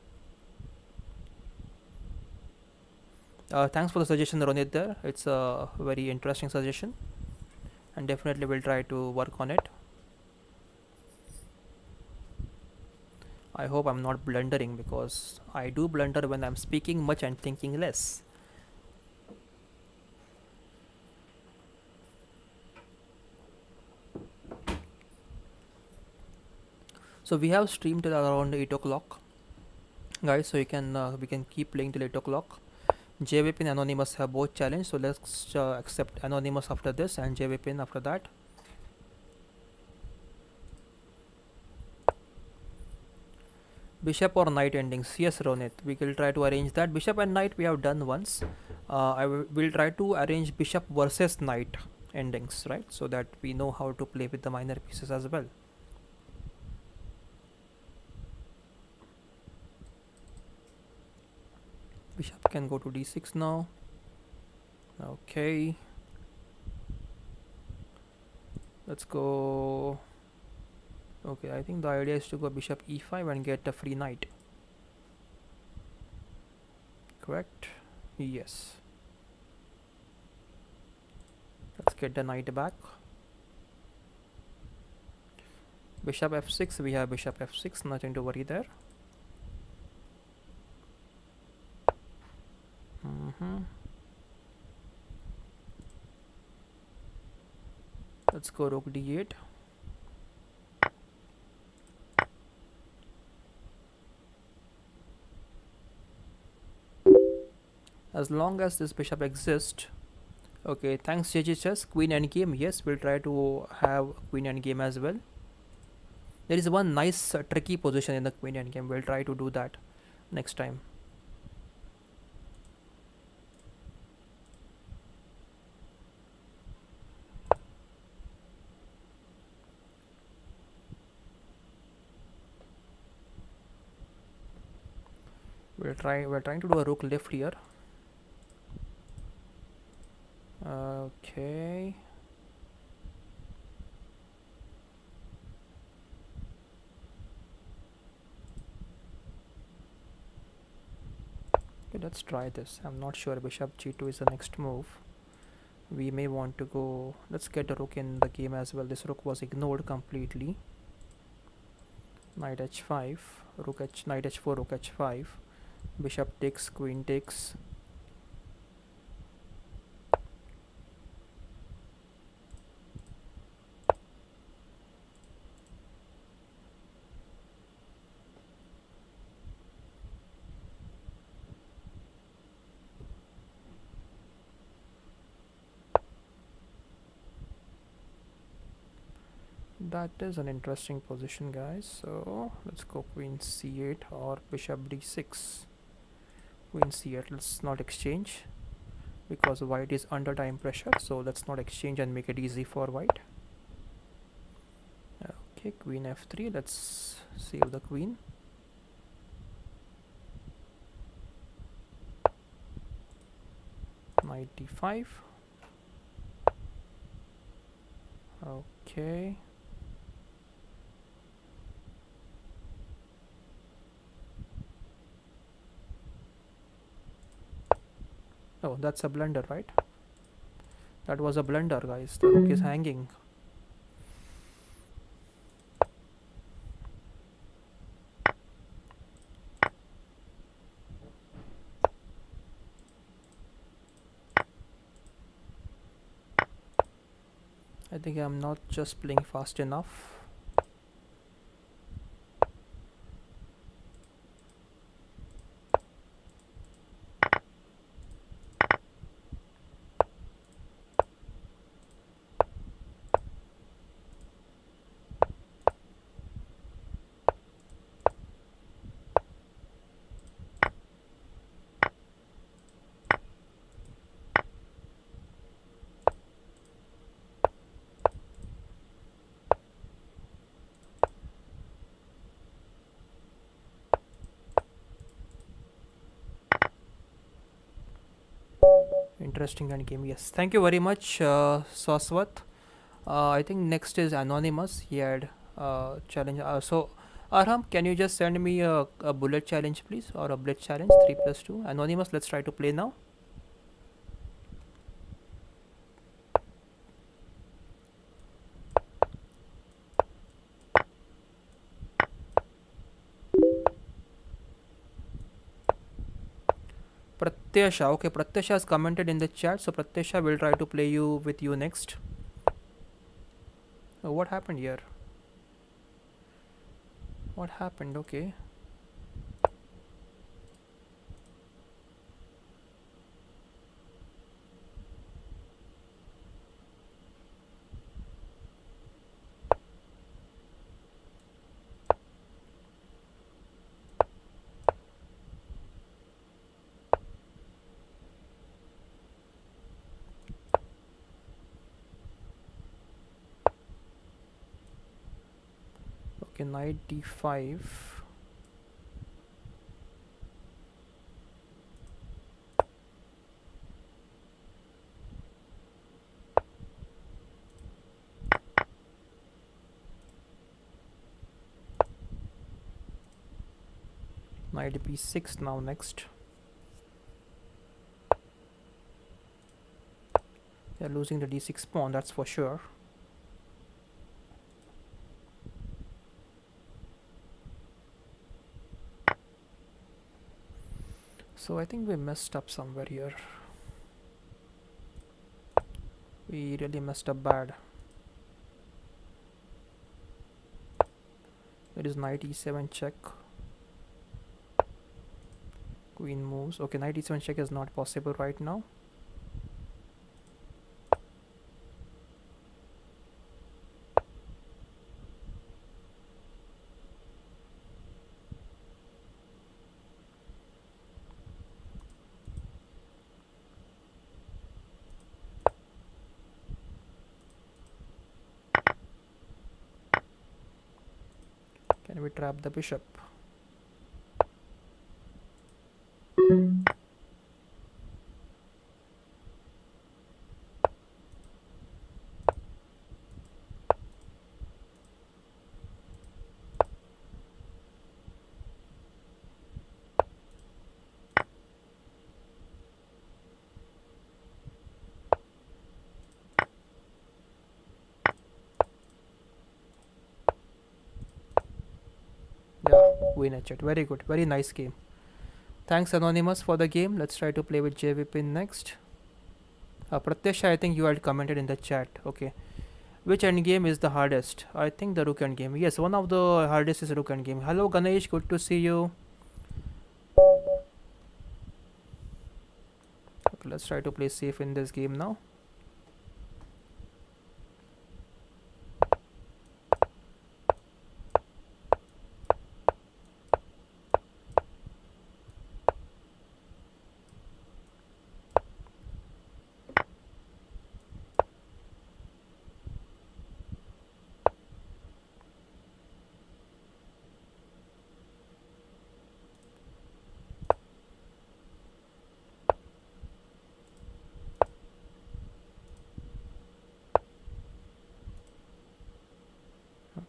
Thanks for the suggestion, Ronit there. It's a very interesting suggestion, and definitely we'll try to work on it. I hope I'm not blundering, because I do blunder when I'm speaking much and thinking less. So we have streamed till around 8 o'clock, guys. So you can we can keep playing till 8 o'clock. JVP and Anonymous have both challenged, so let's accept Anonymous after this and JVP after that. Bishop or knight endings? Yes, Ronit, we will try to arrange that. Bishop and knight we have done once. Will try to arrange bishop versus knight endings, right? So that we know how to play with the minor pieces as well. Bishop can go to d6 now. Okay. Let's go. Okay, I think the idea is to go bishop e5 and get a free knight. Correct? Yes. Let's get the knight back. Bishop f6, we have bishop f6, nothing to worry there. Let's go rook d8. As long as this bishop exists. Okay, thanks JJ Chess. Queen endgame. Yes, we'll try to have queen endgame as well. There is one nice tricky position in the queen endgame. We'll try to do that next time. We're trying to do a rook left here. Okay. Okay, let's try this. I'm not sure bishop g2 is the next move. We may want to go. Let's get a rook in the game as well. This rook was ignored completely. Knight h5, knight h4, rook h5. Bishop takes, queen takes. That is an interesting position, guys. So let's go queen c8 or bishop d6. Queen c8. Let's not exchange because white is under time pressure. So let's not exchange and make it easy for white. Okay, queen f3. Let's save the queen. Knight d5. Okay. Oh, that's a blunder, right? That was a blunder, guys. The rook is hanging. I think I'm not just playing fast enough. Interesting end game. Yes, thank you very much, Saswat. I think next is Anonymous. He had challenge. So Arham, can you just send me a bullet challenge, please, or a blitz challenge 3+2? Anonymous, let's try to play now. Pratyasha. Okay, Pratyasha has commented in the chat, so Pratyasha will try to play with you next. What happened here? What happened? Okay. Okay, knight d5. Knight b6 now next. They're losing the d6 pawn, that's for sure. So I think we messed up somewhere here. We really messed up bad. It is knight e7 check. Queen moves. Okay, knight e7 check is not possible right now. Can we trap the bishop? Yeah, win a chat. Very good. Very nice game. Thanks Anonymous for the game. Let's try to play with JVP next. Pratyasha, I think you had commented in the chat. Okay. Which endgame is the hardest? I think the rook endgame. Yes, one of the hardest is rook endgame. Hello Ganesh, good to see you. Okay, let's try to play safe in this game now.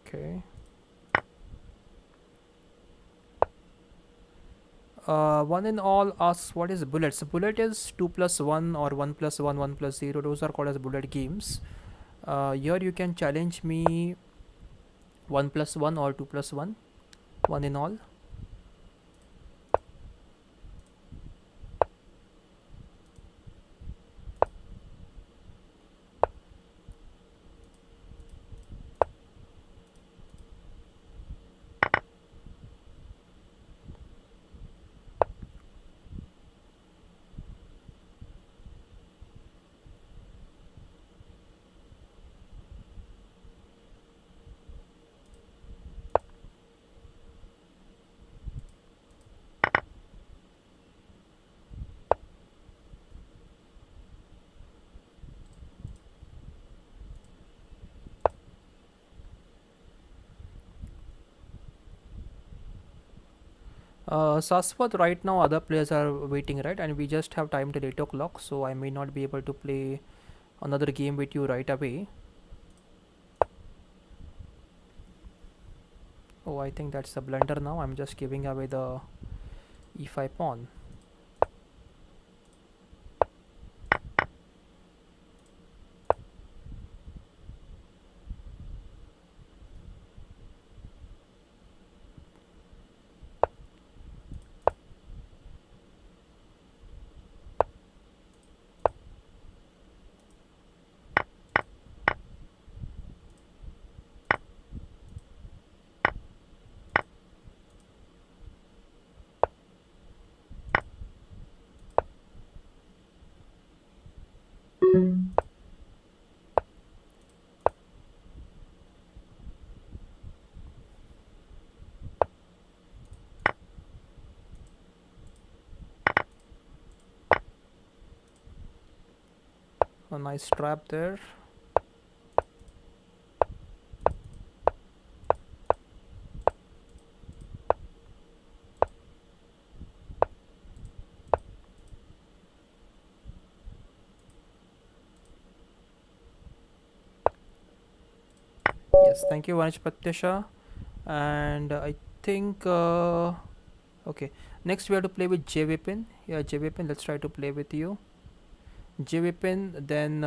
Okay. One in all asks what is bullets. Bullet is 2 plus 1 or 1 plus 1, 1 plus 0. Those are called as bullet games. Here you can challenge me 1 plus 1 or 2 plus 1. One in all. Saswat, right now other players are waiting, right? And we just have time till 8 o'clock, so I may not be able to play another game with you right away. Oh, I think that's a blunder now. I'm just giving away the e5 pawn. A nice trap there. Yes, thank you, Vanish Pratyasha. And I think okay. Next we have to play with J Weapon. Yeah, J Weapon. Let's try to play with you. J Weapon. Then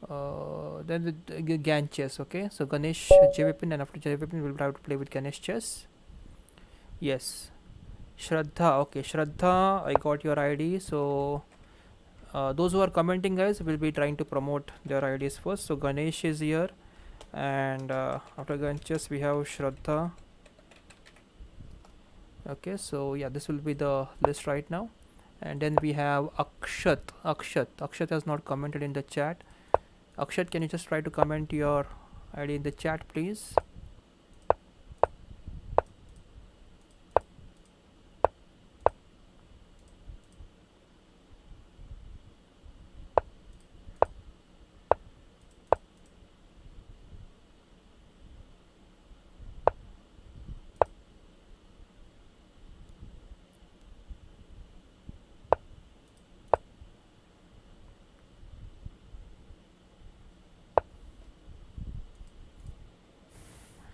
with Gan chess. Okay. So Ganesh J Weapon, and after J Weapon we'll try to play with Ganesh chess. Yes. Shraddha. Okay, Shraddha. I got your ID. So those who are commenting, guys, will be trying to promote their IDs first. So Ganesh is here, and after Ganesh chess we have Shraddha. Okay, so yeah, this will be the list right now. And then we have Akshat has not commented in the chat. Akshat, can you just try to comment your ID in the chat, please?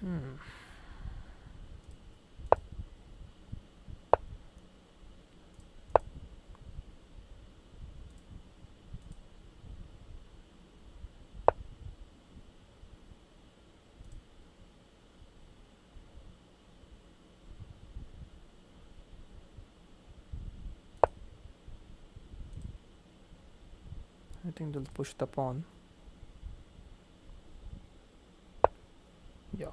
Hmm. I think they'll push the pawn. Yeah.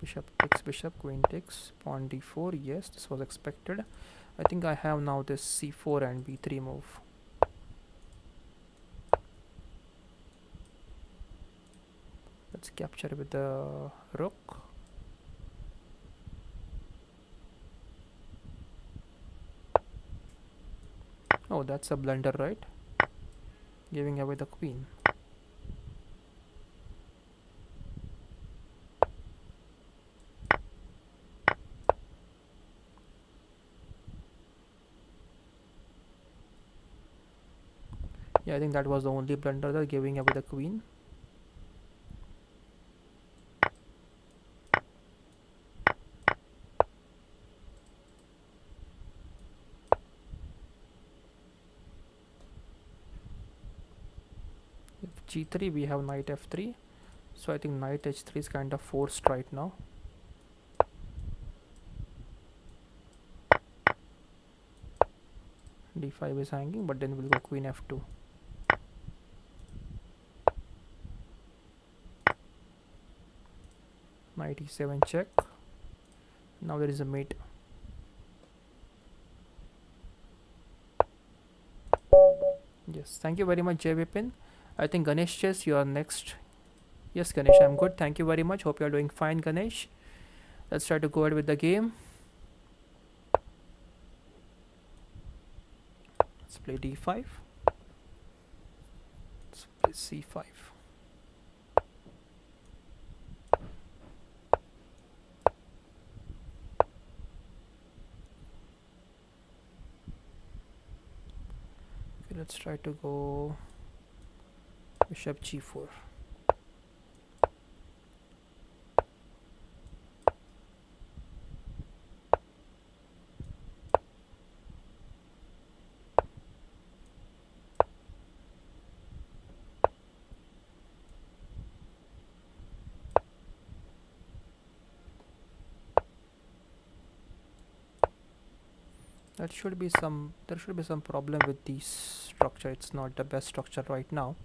Bishop takes bishop, queen takes, pawn d4. Yes, this was expected. I think I have now this c4 and b3 move. Let's capture with the rook. Oh, that's a blunder, right? Giving away the queen. Yeah, I think that was the only blunder, that giving away the queen. If g3, we have knight f3. So I think knight h3 is kind of forced right now. d5 is hanging, but then we'll go queen f2. Knight e7 check. Now there is a mate. Yes, thank you very much, Jay Vipin. I think Ganesh Chess, you are next. Yes, Ganesh, I'm good. Thank you very much. Hope you are doing fine, Ganesh. Let's try to go ahead with the game. Let's play d5. Let's play c5. Okay, let's try to go bishop g4. There should be some problem with this structure. It's not the best structure right now.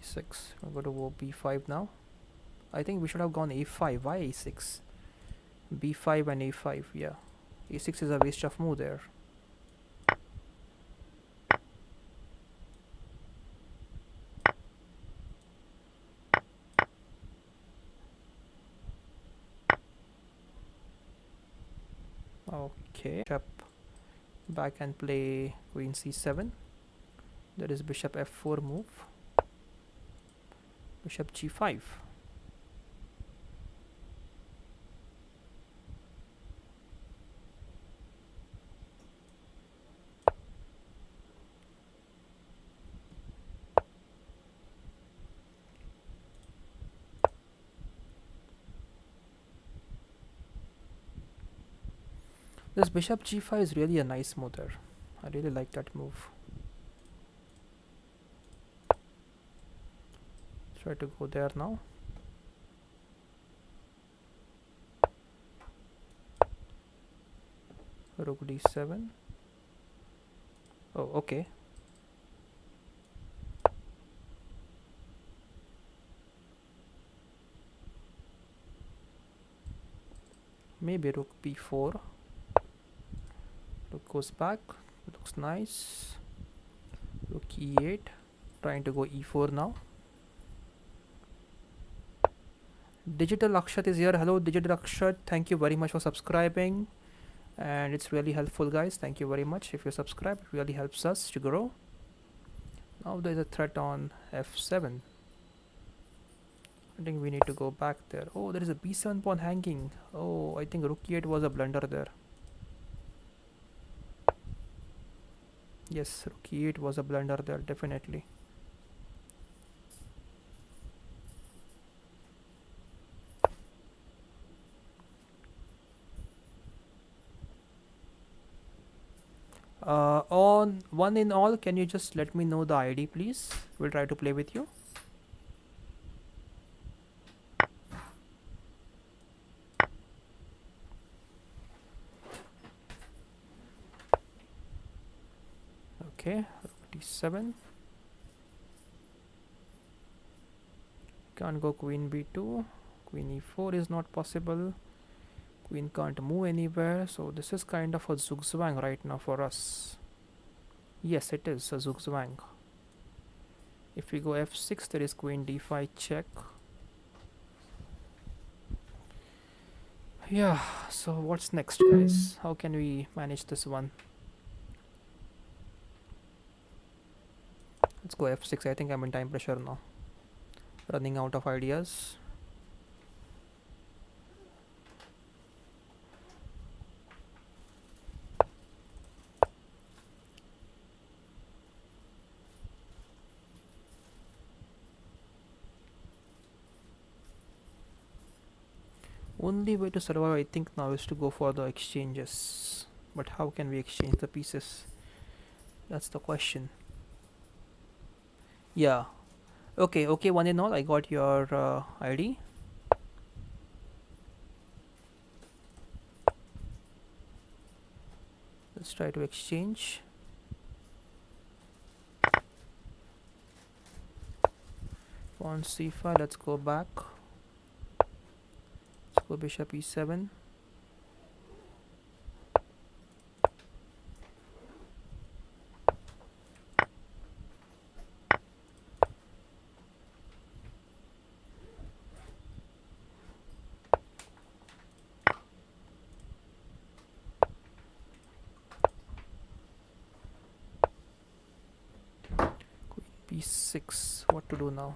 e6. We'll go to b5 now. I think we should have gone a5. Why a6? b5 and a5. Yeah, a6 is a waste of move there. Okay, bishop back and play queen c7. There is bishop f4 move, bishop g5. This bishop g5 is really a nice move there. I really like that move. Try to go there now. Rook d7. Oh, okay. Maybe rook b4. Rook goes back. Looks nice. Rook e8. Trying to go e4 now. Digital Akshat is here. Hello Digital Akshat. Thank you very much for subscribing. And it's really helpful, guys. Thank you very much. If you subscribe, it really helps us to grow. Now there's a threat on f7. I think we need to go back there. Oh, there is a b7 pawn hanging. Oh, I think rook e8 was a blunder there. Yes, rook e8 was a blunder there, definitely. On one in all, can you just let me know the ID, please? We'll try to play with you. Okay, rook d7. Can't go queen b2. Queen e4 is not possible. Queen can't move anywhere, so this is kind of a zugzwang right now for us. Yes, it is a zugzwang. If we go f6, there is queen d5 check. Yeah, so what's next, guys? How can we manage this one? Let's go f6. I think I'm in time pressure now. Running out of ideas. Only way to survive, I think, now is to go for the exchanges. But how can we exchange the pieces? That's the question. Yeah. Okay, one in all, I got your ID. Let's try to exchange. Pawn c5, let's go back. Let's go bishop e7. b6. What to do now?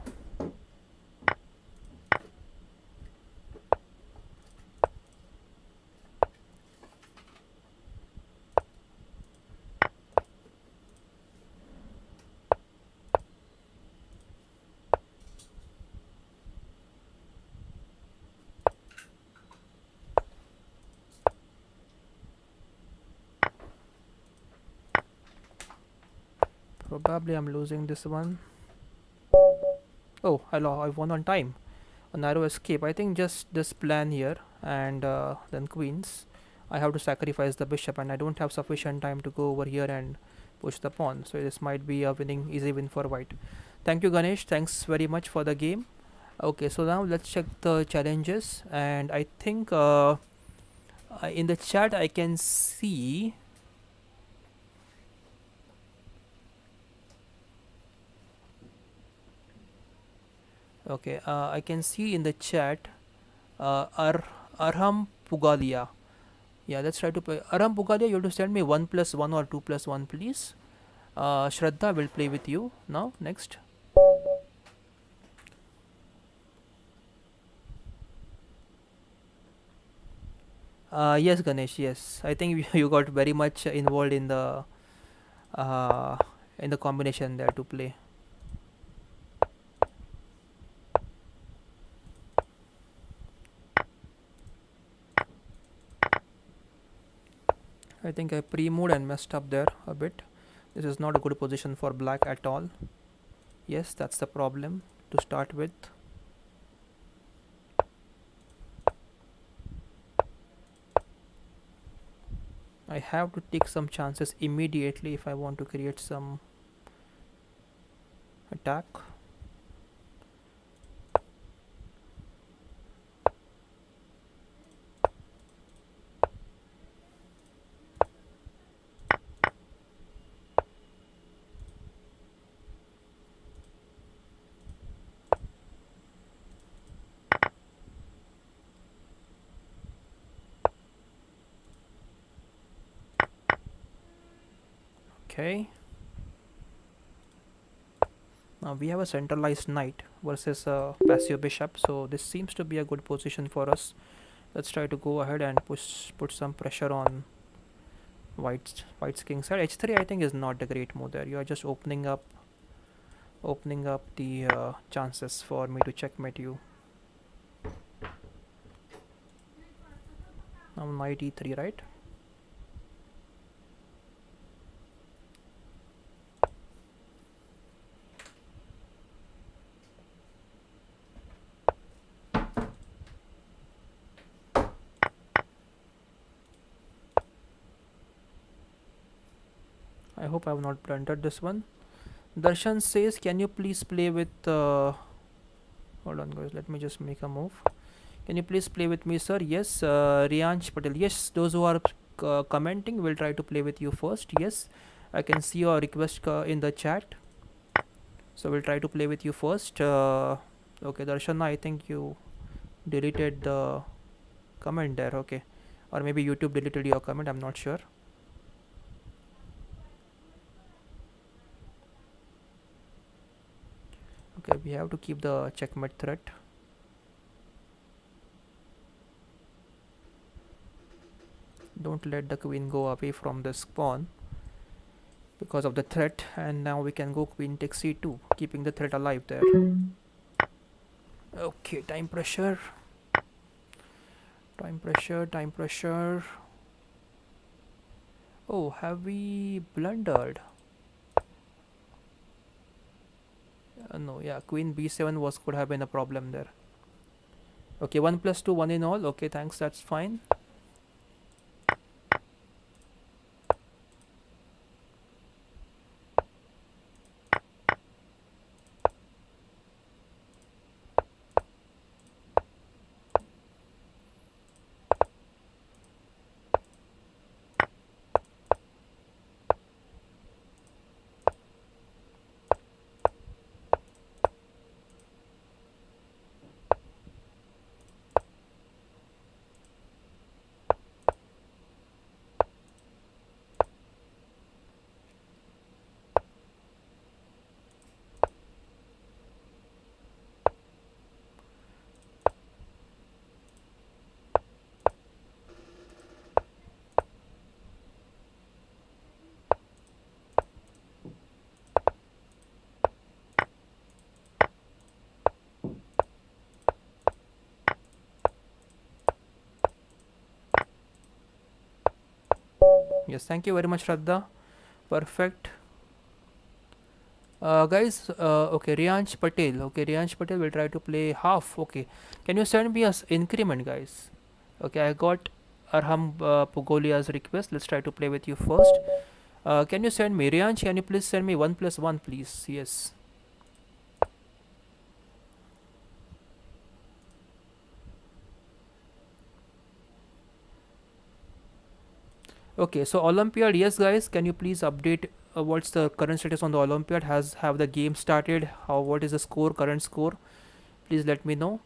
Probably I'm losing this one. Oh, I won on time. A narrow escape. I think just this plan here and then queens. I have to sacrifice the bishop and I don't have sufficient time to go over here and push the pawn. So this might be a easy win for white. Thank you, Ganesh. Thanks very much for the game. Okay, so now let's check the challenges. And I think in the chat I can see okay, I can see in the chat Arham Pugalia. Yeah, let's try to play. Aram Pugalia, you have to send me 1+1 or 2+1, please. Shraddha will play with you now. Next. Yes, Ganesh. Yes, I think you got very much involved uh, in the combination there to play. I think I pre-moved and messed up there a bit. This is not a good position for black at all. Yes, that's the problem to start with. I have to take some chances immediately if I want to create some attack. Okay. Now we have a centralized knight versus a passive bishop, so this seems to be a good position for us. Let's try to go ahead and put some pressure on white's king side. H3 I think is not a great move there. You are just opening up the chances for me to checkmate you. Now knight e3, right? I hope I have not blundered this one. Darshan says, can you please play with hold on guys, let me just make a move. Can you please play with me, sir? Yes. Riansh Patel. Yes, those who are commenting will try to play with you first. Yes, I can see your request in the chat. So we'll try to play with you first. Okay, Darshana, I think you deleted the comment there. Okay, or maybe YouTube deleted your comment. I'm not sure. Okay, we have to keep the checkmate threat. Don't let the queen go away from this pawn because of the threat, and now we can go queen takes c2, keeping the threat alive there. Okay, time pressure. Time pressure. Oh, have we blundered? No, yeah, queen b7 could have been a problem there. Okay, 1+2, 1 in all. Okay, thanks, that's fine. Yes, thank you very much, Shraddha. Perfect. Guys, okay, Riansh Patel. Okay, Riansh Patel will try to play half. Okay, can you send me a increment, guys? Okay, I got Arham Pugolia's request. Let's try to play with you first. Can you send me Riansh? Can you please send me 1+1, please? Yes. Okay, so Olympiad, yes, guys. Can you please update what's the current status on the Olympiad? Have the game started? What is the score? Current score? Please let me know.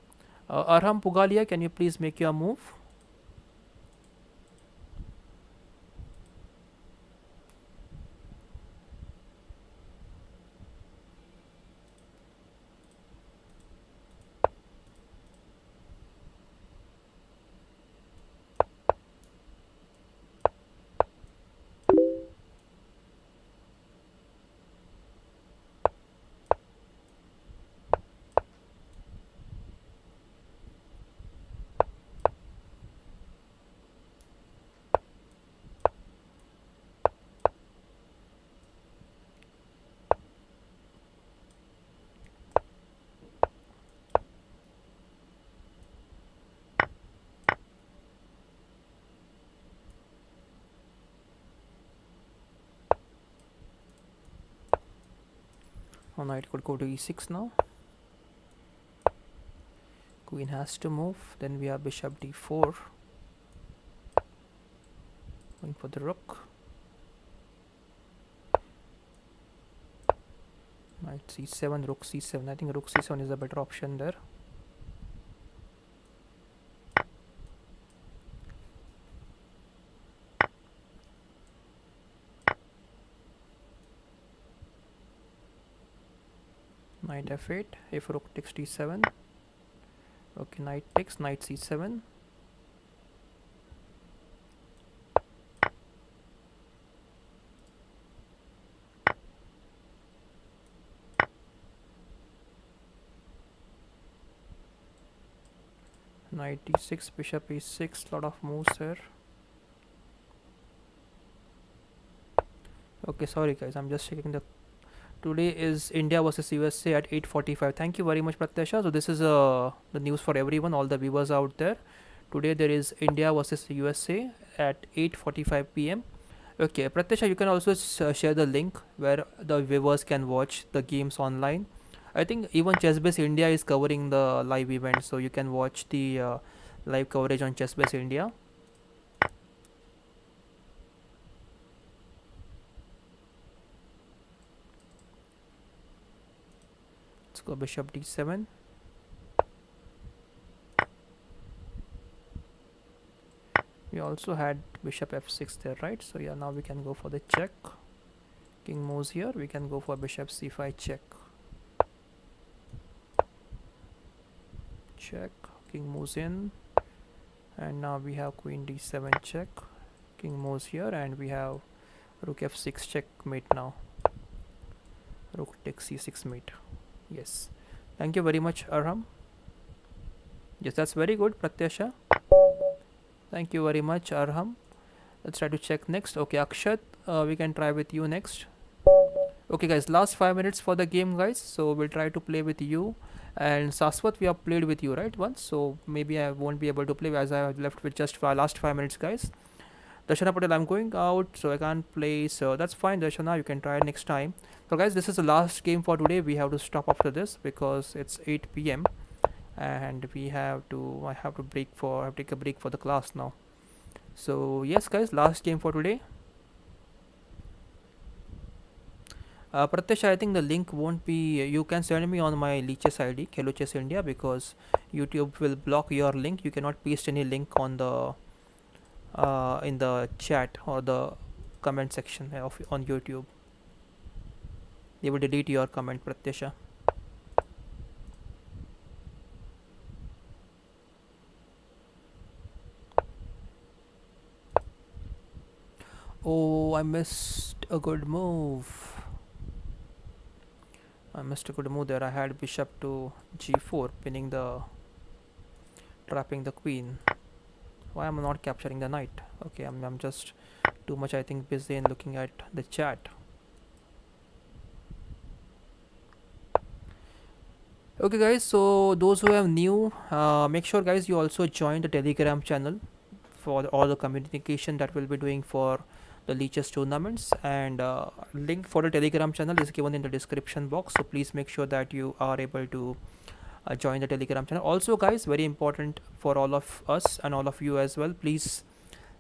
Arham Pugalia, can you please make your move? Oh, knight could go to e6 now. Queen has to move. Then we have bishop d4. Going for the rook. Knight c7, rook c7. I think rook c7 is a better option there. Knight f8. If rook takes d7. Okay, knight takes, knight c7. Knight d6, bishop e6, lot of moves here. Okay, sorry guys, I'm just checking the. Today is India versus USA at 8:45. Thank you very much, Pratyasha. So this is the news for everyone, all the viewers out there. Today there is India versus USA at 8:45 p.m. Okay, Pratyasha, you can also share the link where the viewers can watch the games online. I think even ChessBase India is covering the live event, so you can watch the live coverage on ChessBase India. Let's go bishop d7. We also had bishop f6 there, right? So yeah, now we can go for the check. King moves here. We can go for bishop c5 check. Check. King moves in, and now we have queen d7 check. King moves here, and we have rook f6 checkmate now. Rook takes c6 mate. Yes. Thank you very much, Arham. Yes, that's very good, Pratyasha. Thank you very much, Arham. Let's try to check next. Okay, Akshat, we can try with you next. Okay guys, last 5 minutes for the game guys, so we'll try to play with you. And Saswat, we have played with you right once, so maybe I won't be able to play as I have left with just last 5 minutes guys. Darshana Patel, I'm going out, so I can't play, so that's fine Darshana, you can try next time. So guys, this is the last game for today. We have to stop after this because it's 8 p.m. and I have to take a break for the class now. So yes guys, last game for today. Pratyasha, I think the link won't be. You can send me on my Leeches ID, Keloches India, because YouTube will block your link. You cannot paste any link on the in the chat or the comment section of on YouTube. They will delete your comment, Pratyasha. Oh, I missed a good move. I missed a good move there. I had bishop to g4, trapping the queen. Why am I not capturing the knight? Okay, I'm just too much, I think, busy in looking at the chat. Okay guys, so those who are new, make sure guys you also join the Telegram channel for all the communication that we'll be doing for the Leeches tournaments, and link for the Telegram channel is given in the description box, so please make sure that you are able to join the Telegram channel. Also guys, very important for all of us and all of you as well, please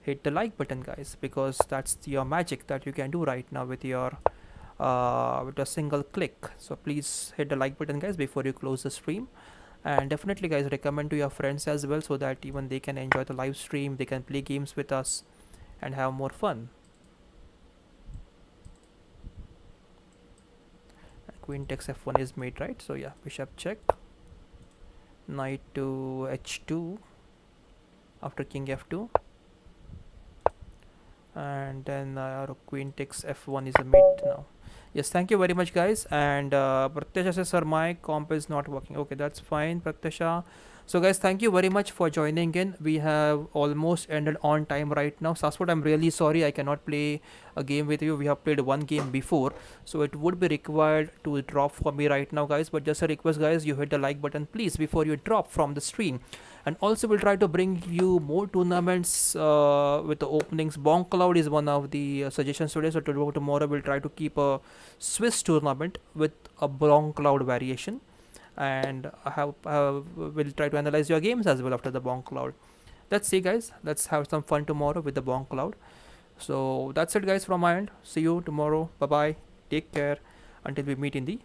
hit the like button guys, because that's your magic that you can do right now with your with a single click. So please hit the like button guys before you close the stream, and definitely guys recommend to your friends as well, so that even they can enjoy the live stream, they can play games with us and have more fun. Queen takes f1 is mate, right? So yeah, bishop check, knight to h2 after king f2, and then queen takes f1 is a mate now. Yes, thank you very much guys. And Pratyasha says sir, my comp is not working. Okay, that's fine Pratyasha. So guys, thank you very much for joining in. We have almost ended on time right now. Saswat, I'm really sorry I cannot play a game with you. We have played one game before, so it would be required to drop for me right now guys, but just a request guys, you hit the like button please before you drop from the stream. And also we'll try to bring you more tournaments with the openings. Bonk Cloud is one of the suggestions today, so tomorrow we'll try to keep a Swiss tournament with a Bonk Cloud variation, and we'll try to analyze your games as well after the Bonk Cloud. Let's see, guys. Let's have some fun tomorrow with the Bonk Cloud. So that's it, guys, from my end. See you tomorrow. Bye bye. Take care until we meet in the